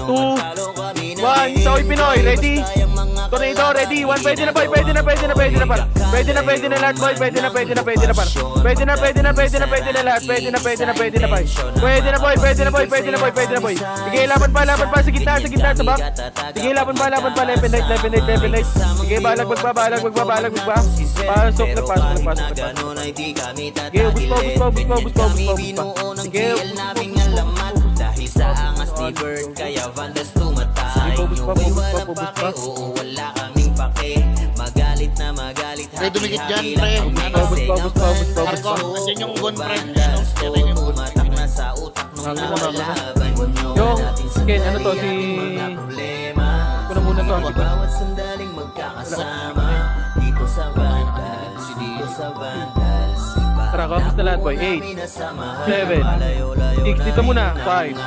2, 1, Soy Pinoy, ready? Tornado, ready, 1, pwede na, boy, pwede na, par. Pwede na lahat, boy, pwede na, par. Pwede na lahat, pwede na, boy. Sige, laban pa, sa gitna, sa back. Sige, laban pa, left and right. Sige, balag magpa. Pasok na. Sige, ubus pa. Sige, dahil sa angas ni Bird, kaya Vandals tumatay. Ubus pa. Oo, wala kaming pake. Magalit. Pre, dumikit dyan, pre. Ubus pa. Marco, andyan yung gun, pre. Tumatak na sa utak nung nakalaban nyo. Yung skin, ano to, si... Kuna muna to, di ba? Bawat sandaling magkakasama dito sa Vandals, Tara, compass na lahat, boy. 8, 7, 6, dito muna. 5,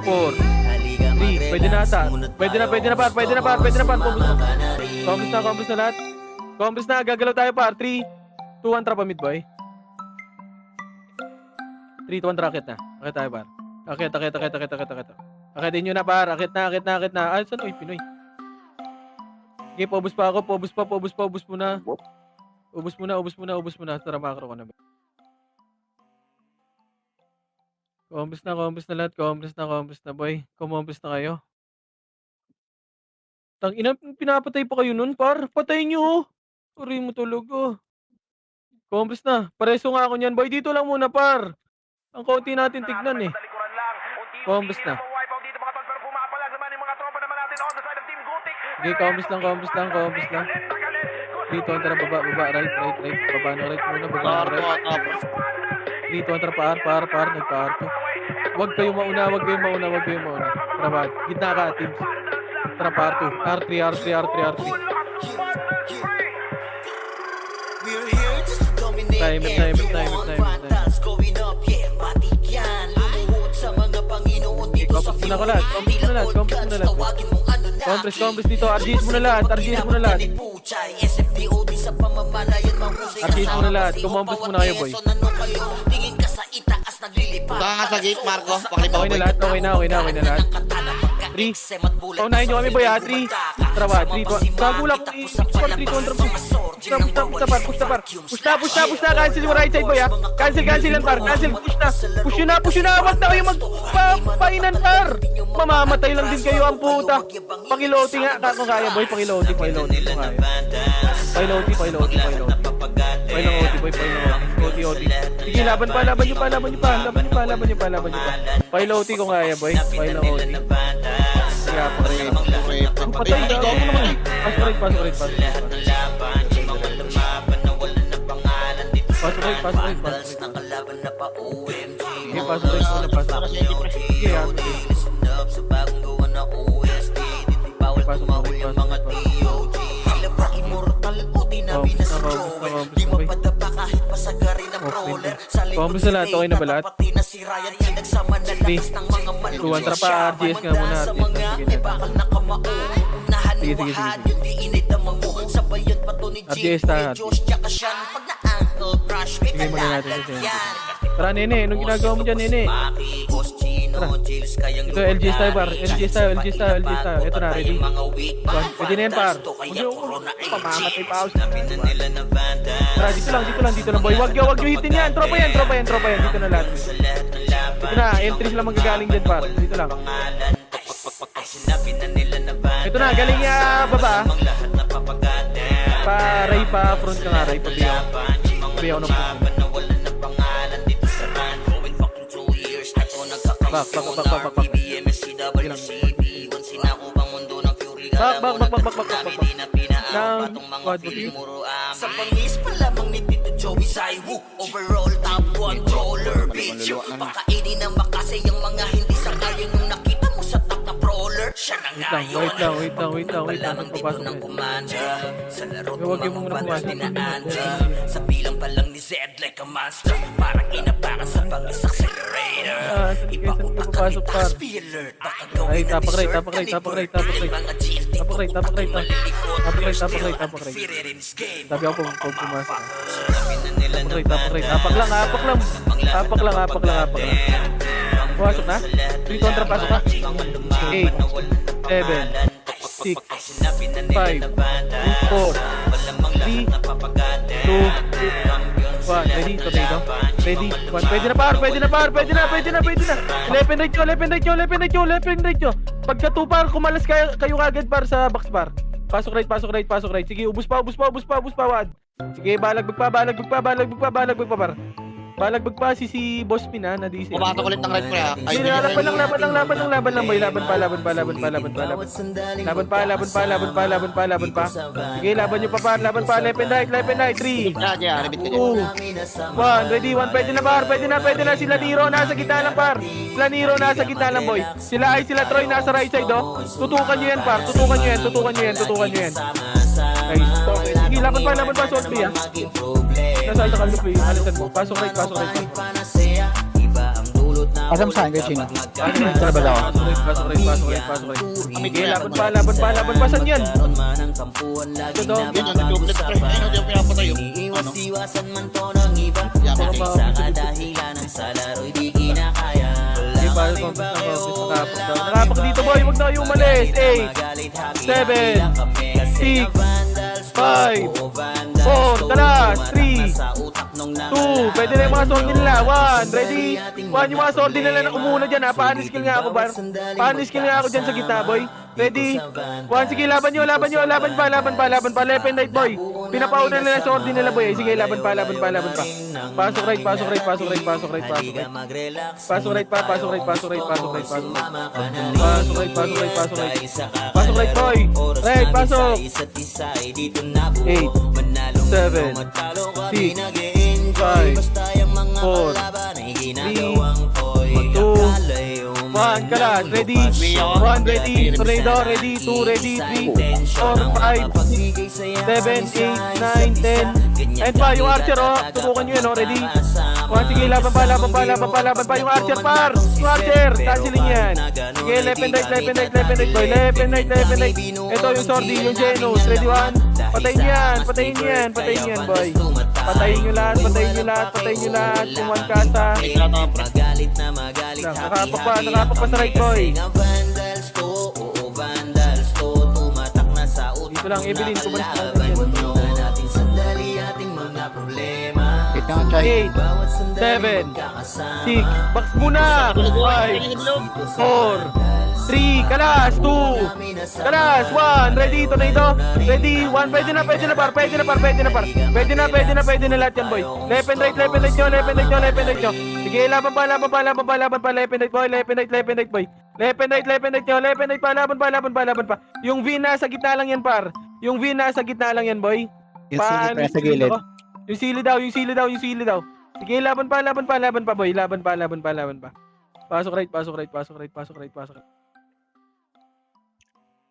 4, 3, pwede na ata. Pwede na, par. Compass na lahat. Compass na, gagalaw tayo, par. 3, 2, 1, trap mid, boy. 3, 2, 1, rocket na. Akit tayo, par. Akit. Akitin nyo na, par. Akit na. Ah, saan? Uy, Pinoy. Okay, paubos pa ako. Paubos muna. Ubus muna. Tara, makro ko na. Compass na lahat. Compass na, boy. Compass na kayo. Tangina, pinapatay pa kayo nun, par. Patayin nyo, oh. Uri mo tulog, oh. Compass na. Pareso nga ako niyan, boy. Dito lang muna, par. Ang konti natin tignan, eh. Compass na. Okay, compass lang. Dito, tara, baba, right. Baba na right muna, baba na right. Dito, tara, par, nagpa-R to. Huwag kayong mauna. Tara, ba? Gitna ka, teams. Tara, par 2. R3. Time. Compass muna ko lahat. Compass dito. RGS muna lahat. Kumompass muna kayo, boy. Punta ka nga sa gate, Marco. Pakalipa ko, Okay boy. na lahat. 3. Paunahin nyo kami, boy, ha? 3. Tara ba? 3, 2, 1. Gago lang. 3, 2, 1, Push na. Cancel yung right side, boy, ha? Cancel yan, par. Push na. Wag na kayo magpapainan, par. Mamamatay lang din kayo, ang puta. Pakiloti nga. Kung kaya, boy, pakiloti. Pakiloti. Oti. Sige, laban nyo pa. Pakiloti kung kaya, boy. Pakiloti. Kaya pa rin. Patay na. Pass rate. Nakalaban na pa OMG. Sige, pass rate. Sige, Sa bagong gawa na OST. Dito bawal Pasok, tumawal pasok, yung pasok, mga pasok. TOG. Tila ba immortal o di namin na si Joel? Di mapadapa kahit pasagarin ng brawler. Sa likod Kamusta si lahat? Okay na ba lahat? pati na si Ryan. Nagsama na lakas ng mga Tuwan, malulong trapa, RGS nga muna, Sa RGS. mga Sige na. bakal na kamao. Unahan Sige, ni sige, Wahan, sige. yung di inidamang mo. Sabayan pa to ni RGS Jake, tayo. Josh, tsaka Sean. Pag na-ankle crush, may Sige muna natin kalalag kasi. yan. Tara, nene. Anong ginagawa mo dyan, nene? Maki, Boss Chino, Tara. Jills, kayang Ito, LGS tayo, par. LGS tayo, LGS tayo, LGS tayo. Ito na, ready? One, Pwede na yan, par. Pamamatay pa ako. Tara, dito lang, boy. Wag nyo hitin yan. Tropa yan. Dito na lahat. Dito na, entries lang manggagaling dyan, par. Dito lang. Ito na, galing niya, baba. Ray pa, front ka nga, Ray. Pabiyaw. Pabiyaw ng puso. Back. Ng quad Sa pangis pa lamang ni Tito Joey Saiwu. Overall top 1 brawler, bitch. Pakainin ng makasay ang mga hindi sangayon nung nakita mo sa top na brawler. Siya na ngayon. Wait lang. Lamang dito Papasok ng na. commander. Sa laro Huwag yung mga muna bandas pumasok. dinaanda. Sa bilang pa lang ni Zed like a monster. Parang inapakan sa bangis accelerator. Iba Saan ka utak papasok, kami par? speed alert. Baka Ay, gawin na tapak right. dessert. Tapak right. Mga GLT Tapak right. Tapak right. Sabi ako kung pumasok. Tapak lang. Pumasok na? 3 kontra, pasok na. 8, 7, 6, 5, 4, 3, 2, 1. Ready? Tornado? Ready? 1. Pwede na par. 11 right nyo. Pagka 2 par, kumalas kayo agad par sa box par. Pasok right. Sige, ubus pa, wad. Sige, balagbag pa, par. Balagbag pa si Boss Pina na DC. Pumasok ulit ng right pre ha. Ay, Sige, laban lang boy. Laban pa. Sige, laban nyo pa par. Laban pa. Left and right. 3, Rebit ka dyan. 2, 1. Ready? 1. Pwede na par. Pwede na. Sila Nero nasa gitna lang par. Boy. Sila Troy nasa right side oh. Tutukan nyo yan par. Tutukan nyo yan. Ay, sige, laban pa. Salt B ah. Nasa sa kalupi. Alisan mo. Pasok right. Asam saan kayo, Chino? Pasok right. Sige, laban pa. Saan yan? Ito daw. Yun yung nag-duplet pre. Ayun yung pinapatay yung ano. Iwas-iwasan man to ng iba. Yaman. Dahil sa kadahilanan sa laro'y di kinakaya. Sige, pasok. Nakapak dito boy. Huwag na kayo umalis. 8, 7, 6, 5, 4, talas, 3, 2, pwede na yung mga sordi nila. 1, ready? 1, yung mga sordi nila na umuna dyan ha. Paano skill nga ako dyan sa gitna boy. Ready? 1, sige, laban nyo. Left and right boy. Pinapauna nila yung sordi nila boy. Sige, laban pa. Pasok right. Pasok right boy. Right, pasok. 8, 7, 6, 5, 4, 3, 2, 1, kalas, ready? 1, ready, tornado, ready, 2, ready, 3, 4, 5, 7, 8, 9, 10, and pa, yung archer, oh, tubukan nyo yun, oh, ready? 1, sige, laban pa, yung archer, par, yung archer, cancelling yan. Sige, left and right, boy, left and right. Ito yung sordi, yung Genos, ready, 1, patayin yan, boy. Patayin nyo lahat, yung 1 kasa. Nakapak pa sa right, boy. Dito lang, Evelyn, kumalis ka lang yan. Wait lang, Chay. 8, 7, 6, box muna. 5, 4, 3, kalas, 2, kalas, 1, ready, tornado, ready, 1, pwede na par. Pwede na lahat yan, boy. Left and right nyo. Sige, laban pa, left and right, boy. Left and right, boy. Left and right pa, laban pa. Yung V nasa gitna lang yan, par. Boy. Yung silid pa sa gilid. Yung sili daw. Sige, laban pa, boy. Laban pa. Pasok right.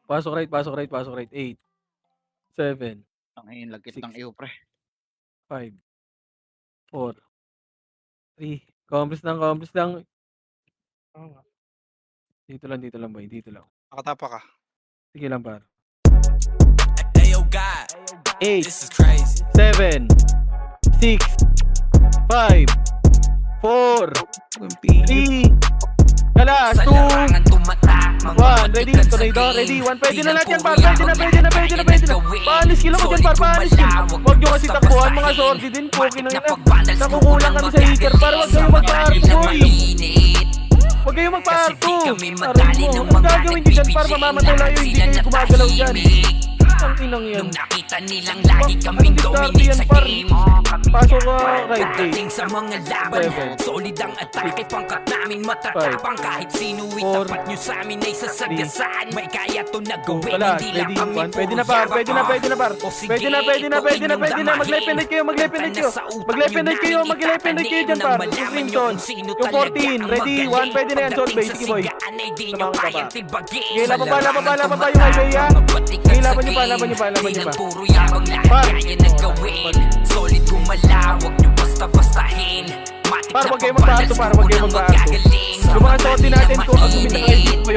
Pasok right, pasok right, pasok right. 8, 7, Ang lagkit ng 6, iyo, pre. 5, 4, 3. Compress lang. Oo nga. Dito lang boy, dito lang. Nakatapa ka. Sige lang par. Ayo God, 8, this is crazy. 7, 6, 5, 4, 3, kalas, Sa 2, larangan tumatak, mga 1, ready, batikan sa tornado, game. ready, 1, pwede Di na lang lahat yan, puro par, pwede na. yaman lahat kaya nagawin. Paalis kill ako dyan, par, paalis kill. Huwag nyo kasi takbuhan, mga sordi din, poki na ina. Nakukulang kami sa hitter, par, huwag kayong magpa-arto, boy. Huwag kayong magpa-arto. Aray mo, ang gagawin nyo dyan, par, mamamatay layo, hindi kayo gumagalaw dyan. Ang inang yan. Nung nakita nilang lagi kaming dominate sa game. Pasok ka, right, Pagdating sa mga laban, 7, solid ang atake, pangkat namin matatapang. Kahit sino 4, itapat nyo sa amin ay sasagasaan. May kaya to na gawin, Wala, hindi lang ready, kami 1, pwede na par, pwede na par. Pwede na, mag-lepenate kayo. Mag-lepenate kayo dyan, par. Yung Crimson, yung 14, ready, 1, pwede na yan, Soul Bay, sige boy. Samahan ka pa. Sige, laban pa yung Isaiah. Sige, laban nyo pa. Puro yabang lahat Par. kaya na gawin. Solid gumalaw, wag nyo basta-bastahin. Matik Par, na wag kayo pagbalance, magpaarto, par, grupo wag kayo ng magpaarto. magagaling. Yung mga sorti natin ko, ang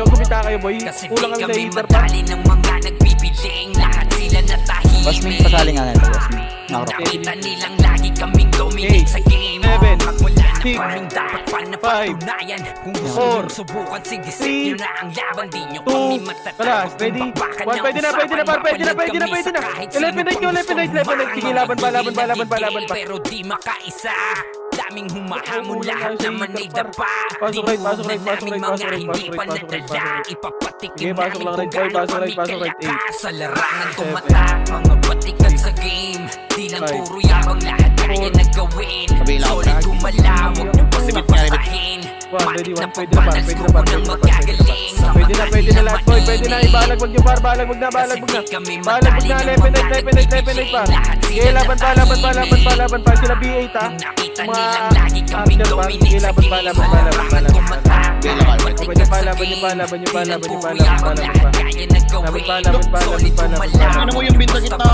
kumita kayo boy. Kasi Kulang di kami sa kami hitter, par. madali ng mga nagbibiling. Lahat sila natahimik. Boss Ming, pasali nga nito, Boss Ming. Nakurok. Nakita nilang lagi kaming dominate sa game. 7, At wala na 6, kaming dapat pa na 5, patunayan. Kung gusto 4, nyo subukan, sige set nyo na ang laban. Di nyo 2, kami matatalo. kalas, ready, 1, pwede na. Lepenate nyo. Sige, laban pa. Pero di makaisa. Daming humahamon, Kulang lahat tayo sa naman hitter, ay par. dapa. Pasok right, pasok right, Tinurunan pasok namin right, mga pasok right, hindi pasok pa right, pasok right, nadala. pasok right. Ipapatikim Sige, pasok namin lang kung right, boy, gaano pasok kami right, pasok right, kalakas. Sa larangan 7, tumatak, mga batikan sa game. Di lang 5, puro yabang, lahat kaya 4, na gawin. Kabila ko. Solid gumalaw, wag nyo basta-bastahin. One, ready, Matik na one, pwede na, par, pagbalance, pwede na, grupo par, ng pwede na, par, magagaling. Sa Pwede na lahat boy, pwede na. Ibalag, wag nyo par, balag, wag na. Kasi di kami Balag, wag madali na. ng Lepenate, mga par. lahat Sige, sila laban pa. natahimik. Sila B8 ha. Nung nakita Mga nilang lagi kaming archer, par. dominate Sige, sa laban game. pa. Sa larangan tumatak, Bila mga ka, batikan sa laban game. nyo pa. Di lang puro yabang, lahat kaya na gawin. Solid gumalaw, Ano mo yung binta kita, pre?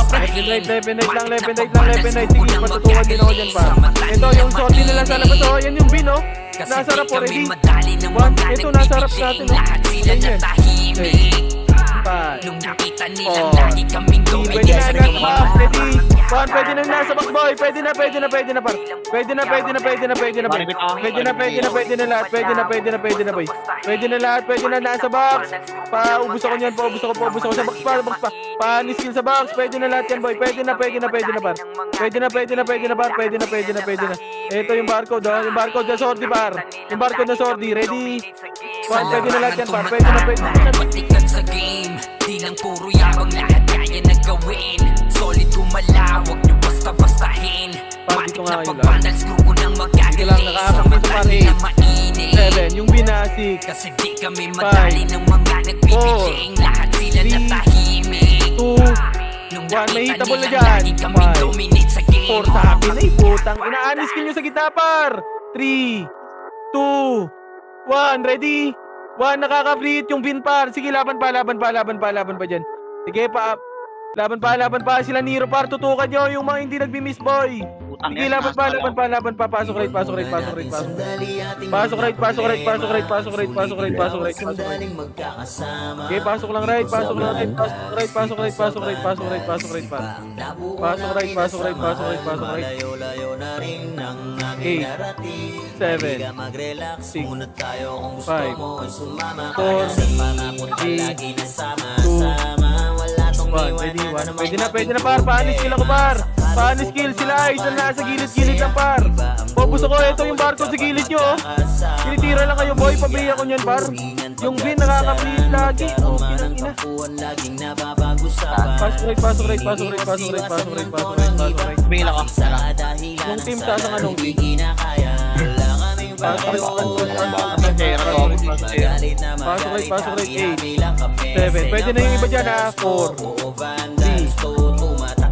Lepenate. Sige, matutukan din ako dyan par. Ito yung sorti nila sa labas. Oh, yan yung bin oh. Nasarap po, ready? 1, ito nasarap natin oh. Lahat sila Yan. natahimik. 5, Nung nakita nilang 4, lagi kaming Pwede dominate na sa nasa game. box, ready? 1, pwede na nasa box boy. Pwede na par. Pwede na boy. Pwede na lahat. Pwede na boy. Pwede na lahat, pwede na nasa box. Paubos ako niyan, paubos ako sa box pa. Panis skill sa box. Pwede na lahat yan boy. Pwede na par. Pwede na. Ito yung barcode oh. Yung barcode na sordi par. Yung barcode na sordi, ready? 1, pwede na lahat yan par. Pwede na. Batikan sa game. Di lang puro yabang, lahat kaya na gawin. Solid gumalaw, wag nyo basta-bastahin. Par, dito nga kayo lang. pagbalance, grupo ng Sige lang, magagaling. nakakapit dito, par, Samantala na mainit. 7, yung binasik. Kasi di kami madali ng mga nagbibiling. Lahat sila 3, natahimik. 2, Nung 1, may nakita hitable na nilang dyan. lagi kaming 5, dominate sa game. 4, sabi na putang inaanis skill nyo sa gitna par. 3, 2, 1, ready? 1, nakaka-free yung bin par. Sige, laban pa dyan. Sige pa. Laban pa sila Nero par. Tutukan nyo yung mga hindi nagbi-miss boy. Sige, laban pa. Pasok right. Pasok right. Okay, pasok lang right. Pasok right pa. Pasok right. 8, 7, 6, 5, 4, 3, 2, 1, ready, 1. Pwede na par. Panis skill ako par. Panis skill sila. Isa na sa gilid lang par. Focus ako. Ito yung barcode sa gilid nyo oh. Tinitira lang kayo boy. Pabili ako nyan par. Yung bin nakaka-freeze lagi. Oh, ina. Pasok right. Bila ka. Yung team sasang anong team? Pasok right. 8, 7. Pwede na yung iba dyan ha. 4, 3, 2,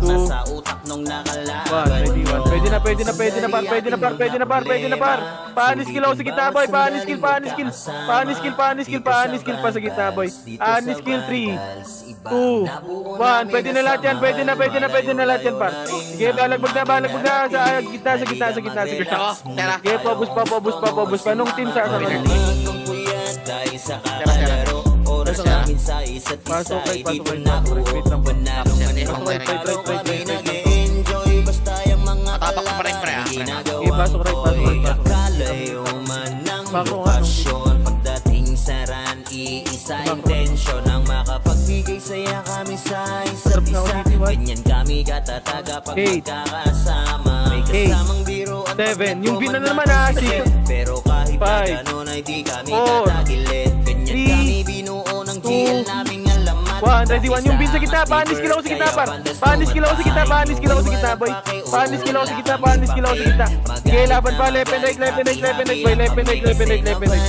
1. nung One, nakalaban ready, nyo. one. Pwede na, pwede na, pwede na, par, pwede na, par, pwede na, par, pwede na, par. Panis skill ako sa gitna, boy. Panis skill, panis skill. Panis skill, panis skill, panis skill pa sa gitna, boy. Panis skill, 3, 2, 1. Pwede na lahat yan, pwede na, pwede na, pwede na lahat yan, par. Sige, balagbag na, balagbag na. Sa gitna, sa gitna, sa gitna, sa gitna. Sige, pobus pa, pobus pa, pobus pa. Nung team sa akin. Kung puyat tayo sa kakalaro, oras namin sa isa't isa Pasok, ay pasok, dito pasok. na buo. Wait lang, Panalo man ay Pasok, right, right, right, right, kami right, right. nag-enjoy basta yung mga Tapak pa rin, pre, ah. kalaban ginagawa Okay, pasok, right, pasok, right, pasok. Kakalayo man ng Pasok, lokasyon. Pagdating sa run, iisa intensyon ang makapagbigay saya kami sa isa't Sarap na isa. ulitin, what? Ganyan kami katataga pag Eight. magkakasama. May kasamang biro at 7. Yung bin na naman, pagkatuman ng six. sakit. Pero kahit na 5. ganun ay di kami 4. tatagilid. Ganyan 3. kami binuo ng GL naming alamat. 1, ready, 1. Yung bin sa gitna, panis skill ako sa gitna, par. Panis skill ako sa gitna, panis skill ako sa gitna, boy. Panis skill ako sa gitna, panis skill ako sa gitna. Sige, laban pa, left and right, left and right, left and right, boy. Left and right, left and right, left and right.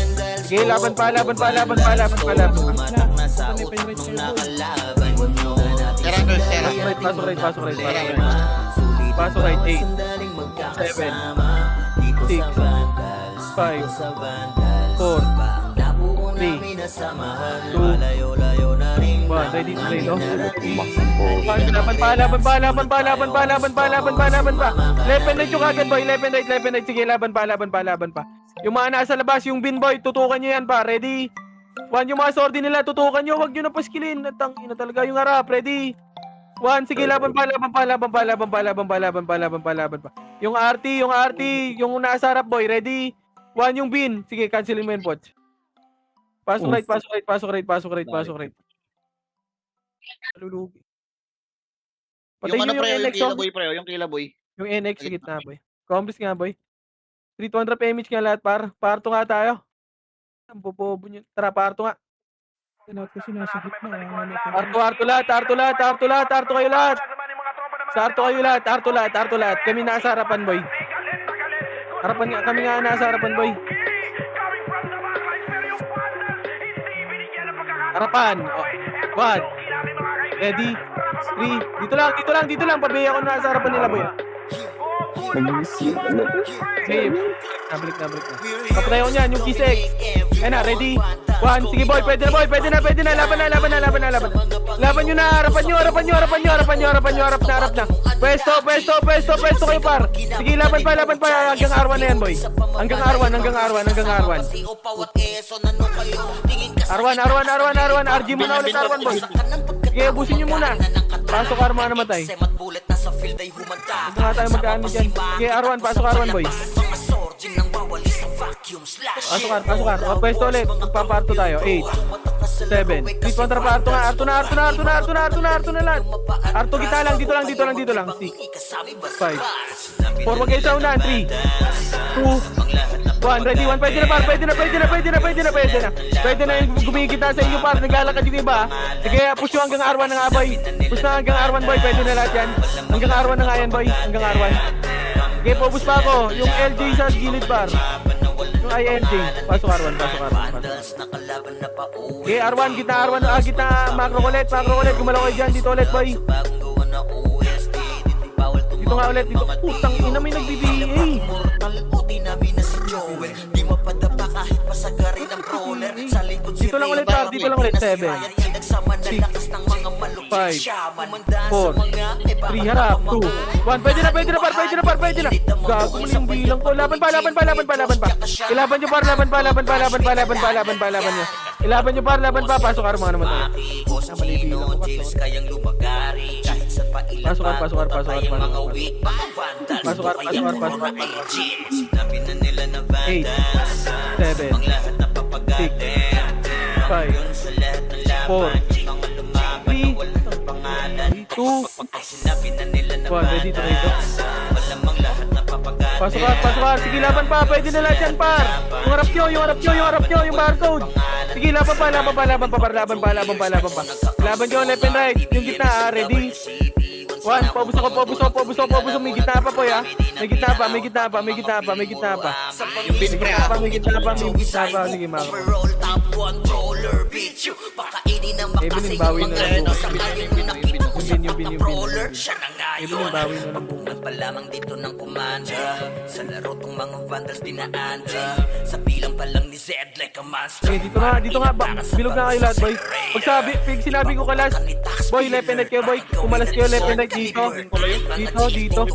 Sige, laban pa, laban pa, laban pa, laban pa, laban pa. Tumatak na sa utak nung nakalaban nyo. Terangol, terang. Pasok right, pasok right, pasok right, pasok right. Sulit Pasok right, 8. sandaling magkakasama. Dito 6. sa Vandals, 5. dito sa Vandals. 4. Bang nabuo 3. namin na samahan. 2. Malayo-layo na rin. 1, ready to play, no? 1, laban pa, laban pa, laban pa, laban pa, laban pa, laban pa, laban pa. Left and right yung agad, boy. Left and right, left and right. Sige, laban pa, laban pa, laban pa. Yung mga nasa labas, yung bin, boy, tutukan nyo yan pa. Ready? 1, yung mga sordi nila, tutukan nyo. Huwag nyo na paskilin. Ina talaga yung harap. Ready? 1, sige, laban pa, laban pa, laban pa, laban pa, laban pa, laban pa, laban pa, laban pa. Yung RT, yung nasa harap, boy. Ready? 1, yung bin. Sige, cancelin mo yun, Poch. Pasok right, pasok right, pasok right, pasok right, pasok right. Lulugi. Patay Yung ano, nyo pre, yung yung NX, kila oh. boy, pre, yung kila boy. Yung NX sa gitna, boy. Combis nga, boy. 300 PMH nga lahat, par. Parto nga tayo. Ang bobobo nyo. Tara, parto nga. Tinawag ko siya nasa gitna. Arto lahat, arto lahat, arto lahat, arto kayo lahat. Sa arto kayo lahat, arto lahat, arto lahat. Kami nasa harapan, boy. Harapan nga, kami nga nasa harapan, boy. Harapan. Oh. 1. Ready? 3. Dito lang, dito lang, dito lang. Pabaya ko nasa harapan nila, boy. Save. Nabalik na. Kapatay ko niyan, yung kisek. Ayun na, ready? 1. Sige, boy. Pwede na, boy. Pwede na. Laban na. Laban nyo na. Harapan nyo. Harap na. Pwesto kayo, par. Sige, laban pa. Hanggang R1 na yan, boy. Hanggang R1. R1. RG muna ulit, R1, boy. Sige, ubusin nyo muna. Pasok Arma namatay. Ito nga tayo magkaan dyan. Sige, R1. Pasok R1, boy. Pasok R. Pwesto ulit. Magpaparto tayo. 8. 7. Please kontra pa. Arto na lahat. Arto kita lang. Dito lang. 6. 5. 4. Wag kayo sa unahan. 3. 2. 1. Ready? 1. Pwede na, par. Pwede na yung gumigita sa inyo, par. Naglalakad yung iba. Sige, push nyo hanggang R1 ng aboy. Push na hanggang R1, boy. Pwede na lahat yan. Hanggang R1 na nga yan, boy. Hanggang R1. Sige, pobus pa ako. Yung LJ sa gilid, par. Yung INJ. Pasok R1. Okay, R1, gitna macro ulit. Gumalaw kayo dyan, dito ulit, boy. Dito nga ulit, dito. Putang ina, may nag-BBA. Dito lang ulit, par. Dito lang ulit, 7. 6. 5. 4. 3, harap. 2. 1. Pwede na, par. Gago mo yung bilang ko. Laban pa. Ilaban nyo, par. Laban nyo. Ilaban nyo, par. Pasok Arma naman tayo. Pasok R. 8. 7. 6. 5. 4. 3. 2. 1. Ready to rito. Pasok R. Sige, laban pa. Pwede na lahat yan, par. Yung harap nyo, yung barcode. Sige, laban pa. Laban nyo, left and right. Yung gitna, ready? 1. Pobus ako. May gitna pa, boy, ha? May gitna pa. Yung bin, pre, ah. May gitna pa. Sige, mga Evelyn, bawi na lang. bin, yung bin. brawler, siya na nga Yung yun. bawi na lang buong. Buman pa lamang dito ng commander. Sa laro tong mga vandals dinaandre. Sa bilang pa lang ni Zed like a monster. Okay, dito nga, bilog na kayo lahat, boy. Pag sinabi ko ka last, boy, left and right kayo, boy. Umalas kayo, left and right dito. Dito.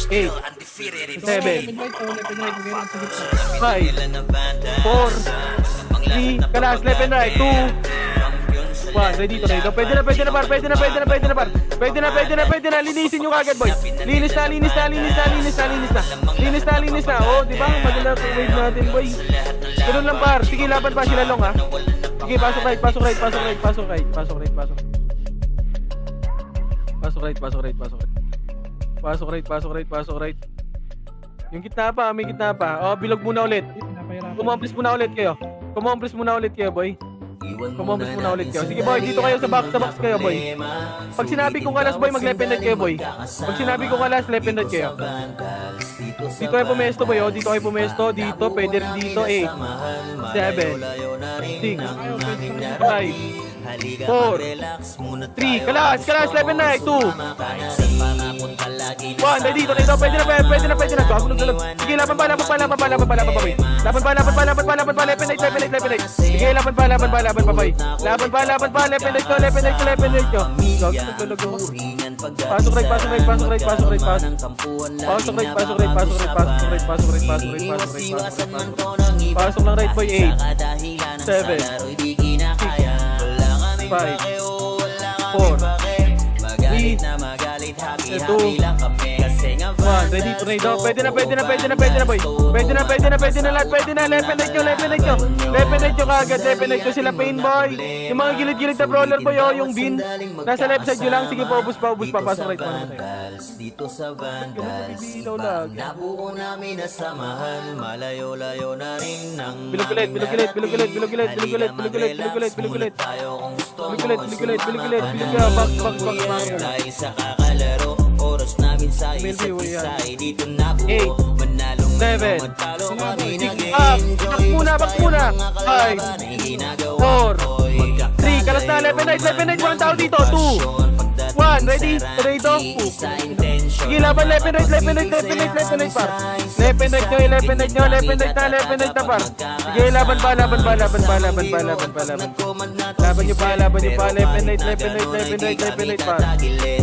Eight. 7. 5. 4. 3. Kalas, left and right. 2. 1. Ready to ready. Pwede na. Linisin nyo kagad, boy. Linis na. Oh, di ba? Maganda ang wave natin, boy. Ganun lang, par. Sige, laban pa sila long, ha. Sige, pasok right. Pasok right. Yung gitna pa, may gitna pa. Oh, bilog muna ulit. Kumompres muna ulit kayo, boy. Kumompres muna ulit kayo. Sige, boy, dito kayo sa box kayo, boy. Pag sinabi kong kalas, boy, mag-left and right kayo, boy. Pag sinabi kong kalas, left and right kayo. Dito kayo pumesto, boy, oh. Dito, pwede rin dito, 8. 7. 6. 5. 4, 3, kalas, left and right, 2, 1, ready, dito, pwede na, gagawin na, sige, laban pa, boy, laban pa, left and right, sige, laban pa, boy, laban pa, left and right, pasok right, pasok lang right, boy, 8, 7, 5, 4, 3, 2, 1, ready to raid. Pwede na, boy. Pwede na lahat, left and right nyo kagad, sila pain, boy. Yung mga gilid-gilid na brawler, boy, oh, yung bin, nasa left side nyo lang, sige, paubos pa, pasok right pa naman tayo. Dito sa Vandals, sipag nabuo namin na samahan, malayo-layo na rin ng Bilog ulit. Back. Tayo sa kakalaro, oras namin sa isa't-isa, dito na buo, manalong 7, matalo kami 6, back muna, 5, 4, 3, kalas na, left and right, walang tao dito, 2, 1, ready, to sige, laban, left and right, par, left and right na, par, sige, laban pa, laban nyo pa, left and right, par,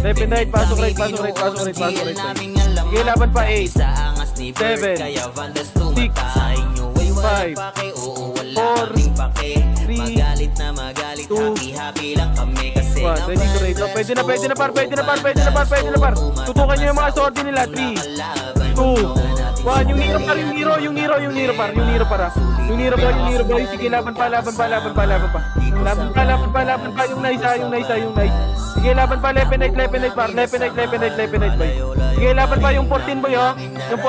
left and right, pasok right, sige, laban pa, 8, 7, 6, 5, 4, 3, 2, 1, ready to raid. Pwede na, par. Tutukan nyo yung mga sortie nila. 3, 2, 1. Yung Nero, par. Yung Nero, boy. Sige, laban pa. Laban pa. Yung nice. Sige, laban pa, left and right, par. Left and right, boy. Sige, laban pa yung 14, boy, oh. Yung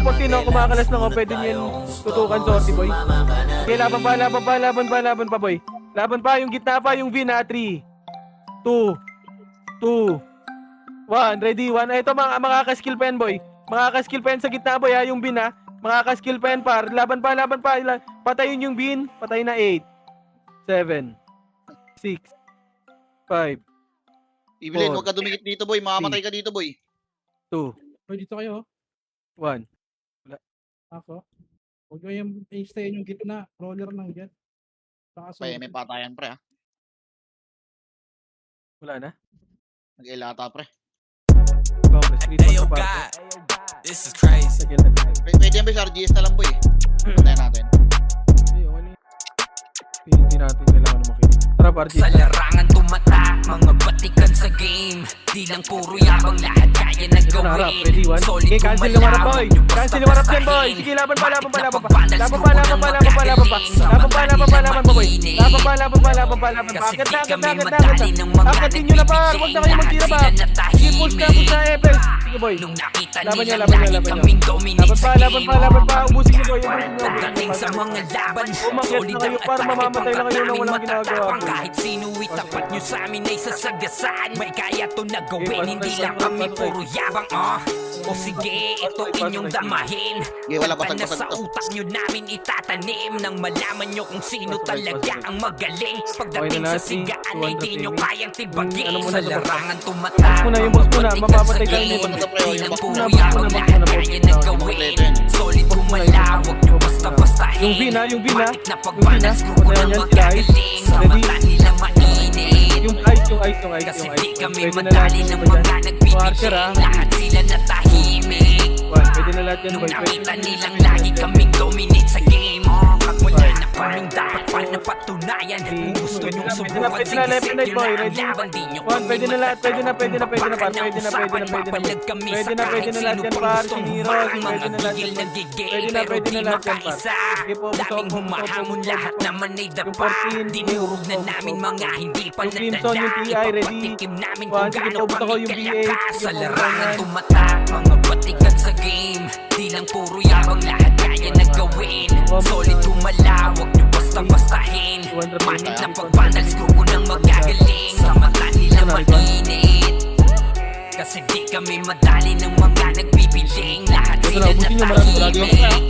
14, oh. Kumakalas lang, oh. Pwede nyo yung tutukan sortie, boy. Sige, laban pa, boy. Laban pa, yung gitna pa, yung win, ha. 3, 2, 1, ready, 1. Ito, mga ka-skill pen, boy. Mga ka-skill pen sa gitna, boy, ha. Yung bin, ha. Mga ka-skill pen, par. Laban pa. Patayin yung bin. Patay na 8, 7, 6, 5, Evelyn, huwag ka dumikit dito, boy. Mamamatay ka dito, boy. 2, Pwede dito kayo. 1. Ako. Huwag kayong stay yung gitna. Roller ng jet. May patayan, pre, ha. Wala na. Nag-ilata, pre. Complex. 3 Ayo pa. God, this is crazy. Pwede yan, boy. Sa RGS na lang, boy. Patayan natin. Hindi natin kailangan makita. Tara, party. Sa larangan tumatak, mga batikan sa game. Di lang puro yabang, lahat kaya na gawin. Solid Okay, cancel yung harap, boy. Cancel yung harap dyan, boy. Sige, laban pa, boy. Laban pa. Akatin nyo na, par. Huwag na kayo magtira, par. Sige, push na, Epes. Sige, boy. Nung nakita Laban nila nyo. lagi kaming dominate sa game. Laban pa. Ubusin nyo, boy. pagdating sa mga laban, Umakyat solid na kayo ang para atake, mamamatay lang kayo nang pagkat walang namin ginagawa. matatapang. Kahit sino itapat nyo sa amin ay sasagasaan. May kaya to na Okay, gawin, hindi lang kami puro yabang. O sige, ito inyong damahin. Sige, wala Kanta na basag-basag sa to. utak nyo namin itatanim, nang malaman nyo kung sino talaga ang magaling. Pagdating sa sigaan ay di nyo kayang tibagin. Ano muna Sa sa boss? larangan tumatak, Muna, yung boss muna, mapapatay tayo game. nito. Di lang puro Muna, yabang, muna, lahat muna, kaya muna. na gawin. Solid kumalawag nyo basta-bastahin. Yung V na, yung V na. Matik na Yung V na. pagbalance, grupo Patayan ng yan, sila Ice. magagaling. Sa Ready? mata nila mainit. Yung ice, yung ice, yung ice, Kasi yung di ice. kami Pwede na madali lahat ng yan, mga boy. Archer, nagbibigay. ah. Lahat sila natahimik. Pwede na lahat yan, Nung boy. nakita nilang lagi kaming dominate sa game, at wala na kaming dapat pa na patunayan. Kung gusto nyong subukan, Pwede sige na, left set and right, nyo boy. na ang Ready? laban. Di nyo Juan, kami pwede na lahat, pwede na, pwede na, pwede na, par. Kung Pwede na, pwede na, pwede na. mapapalag kami Pwede sa na, pwede kahit na lahat sino yan, pong par. gustong Si Heroes, humarang. pwede Mga na lahat gigil yan. nagigil, Pwede na, pero pwede di na lahat yan, par. makaisa. Sige po, gusto Daming ko, humahamon, lahat naman ay Yung dapa. 14, Dinurog na yung namin mga hindi pa yung Crimson, yung nadala. TI, ready? Ipapatikim namin Juan, kung sige gaano po, gusto ko kami yung kalakas. BH, Sa yung larangan ganyan. tumatak, mga batikan sa game. Di lang puro yabang, lahat kaya na gawin. Solid kumalawag nyo basta-bastahin. Matik na pagpandals, grupo ng magagaling. Sa mata nila mainit. Kasi di kami madali ng mga nagbibiling. Lahat Ito sila na, buti nyo, natahimik.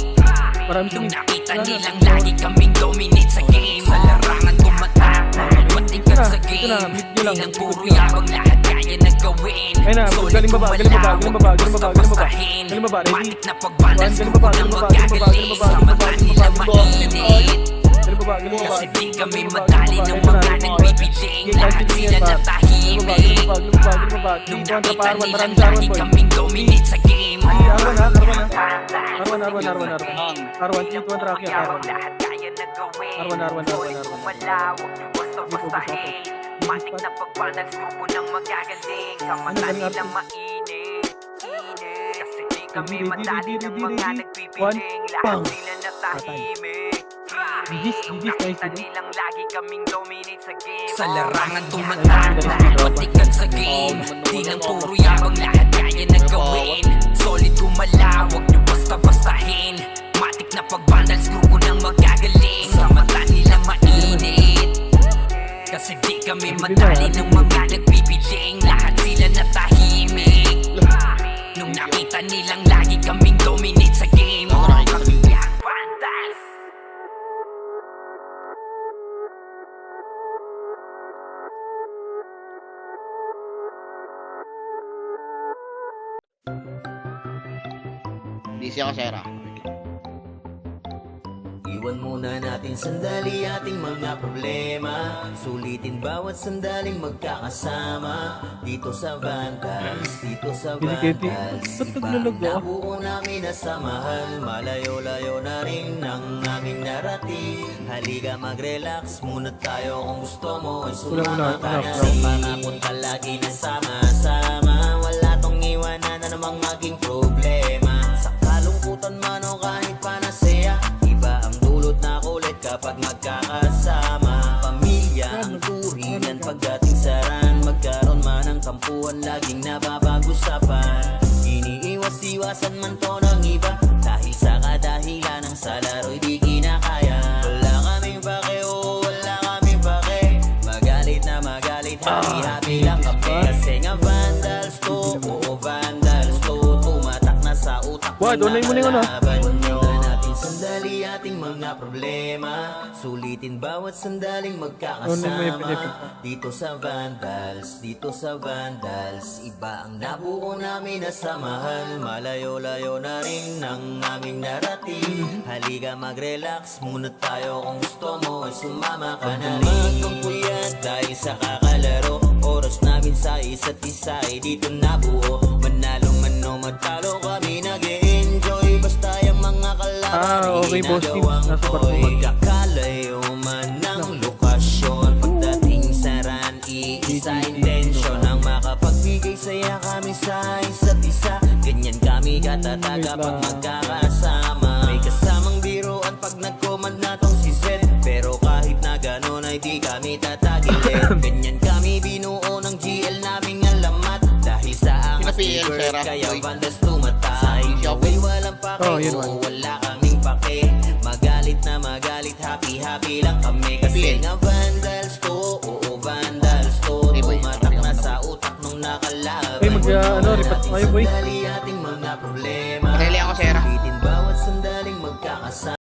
Marami Nung sila. nakita nilang lagi kaming dominate sa game, sa larangan tumatak, mga batikan sa game. Di lang puro yabang, lahat kaya na gawin. Ayun na, Solid galing baba, galing baba, galing baba, galing baba, galing baba. basta-bastahin. Galing baba, ready? Matik na pagbalance, Galing grupo baba, ng galing baba, galing baba, magagaling. galing baba, Sa galing mata baba, nila galing baba. mainit. Galing baba, galing baba. Kasi di kami Galing baba, madali galing ng baba. mga Ito na, nagbibiling. Sige, Lahat cancel sila yan, par. Galing baba, natahimik. galing baba, galing baba, galing baba. Nung Three, kontra nakita pa, Arwan, nilang marami sa Arwan, lagi boy. kaming dominate sa game, Si Arwan ha, Arwan ha. Arwan, Arwan, Arwan, Arwan. Arwan, three, kontra akyat, Arwan. lahat kaya na gawin. Arwan, Arwan, Arwan, Solid Arwan. kumalawag nyo basta-bastahin. Matik na pagbalance, grupo ng magagaling. Sa mata galing, nila Arwan? mainit. Kasi di kami Ready, madali ready, ng ready, mga ready. nagpipiling. One, Lahat bang. sila natahimik. Gigis, Nung gigis, nakita nice, nilang lagi kaming dominate sa game, sa Oh, larangan Nice, tumatak, nice, mga nice. batikan sa game. Di lang puro yabang, lahat kaya na gawin. Solid kumalawag nyo basta-bastahin. Matik na pagbandals, grupo ng magagaling. Sa mata nila mainit. Kasi di kami madali ng mga nagbibiling. Lahat sila natahimik. Nung nakita nilang lagi kaming dominate sa game, Black Vandals. Hindi siya kasera. Iwan muna natin sandali ating mga problema. Sulitin bawat sandaling magkakasama. Dito sa Vandals, dito sa Delicate. Vandals. Ba't Iba naglalago ang ah? nabuo namin na samahan. Malayo-layo na rin ang aming narating. Halika mag-relax muna tayo kung gusto mo ay sumama ka na. Sa pangakot palagi na sama-sama. Wala tong iwanan na namang maging problema. Sa kalungkutan man o kahit panasaya, iba ang dulot na kulit kapag magkakasama. Pamilya ang turingan pagdating sa ran. Magkaroon man ng kampuhan, laging napapag-usapan. Iniiwas-iwasan man to ng iba, dahil sa kadahilan ng sa laro'y di kinakaya. Wala kaming pake, oh, wala kaming pake. Magalit na magalit, happy-happy lang kami. Kasi nga Vandals to, oo Vandals to. Tumatak na sa utak Wah, donay mo na yung ano. kalaban nyo. Natin sandali ating mga problema. Sulitin bawat sandaling magkakasama. Dito sa Vandals, dito sa Vandals. Iba ang nabuo namin na samahan. Malayo-layo na rin ang aming narating. Halika mag-relax muna tayo kung gusto mo ay sumama ka na rin. Magpuyat dahil sa kakalaro. Oras namin sa isa't isa ay dito nabuo. Manalo man o matalo kami nag-e-enjoy. Basta yung mga kalaban Okay, boss team. ginagawang Nasa ko'y barko. magkakalayo man ng lokasyon. Pagdating sa ran, iisa intensyon ang makapagbigay saya kami sa isa't isa. Ganyan kami katataga pag magkakasama. May kasamang biruan pag nag-command na tong si Zed. Pero kahit na gano'n ay di kami tatagilid. Ganyan kami binuo ng GL naming alamat. Dahil sa angas ni PL, Bert, Sarah, kaya boy. Vandals tumatay. Away walang pake, Oh, yun, oo, man. wala kaming pake. Magalit Kabilang kami kasi nga vandals to. Oo, vandals to. Okay, boy. Tumatak na sa utak nung nakalaban. Ay, repat tayo, boy. Ating mga problema. Relay ako, Sera. Sulitin bawat sandaling magkakasama.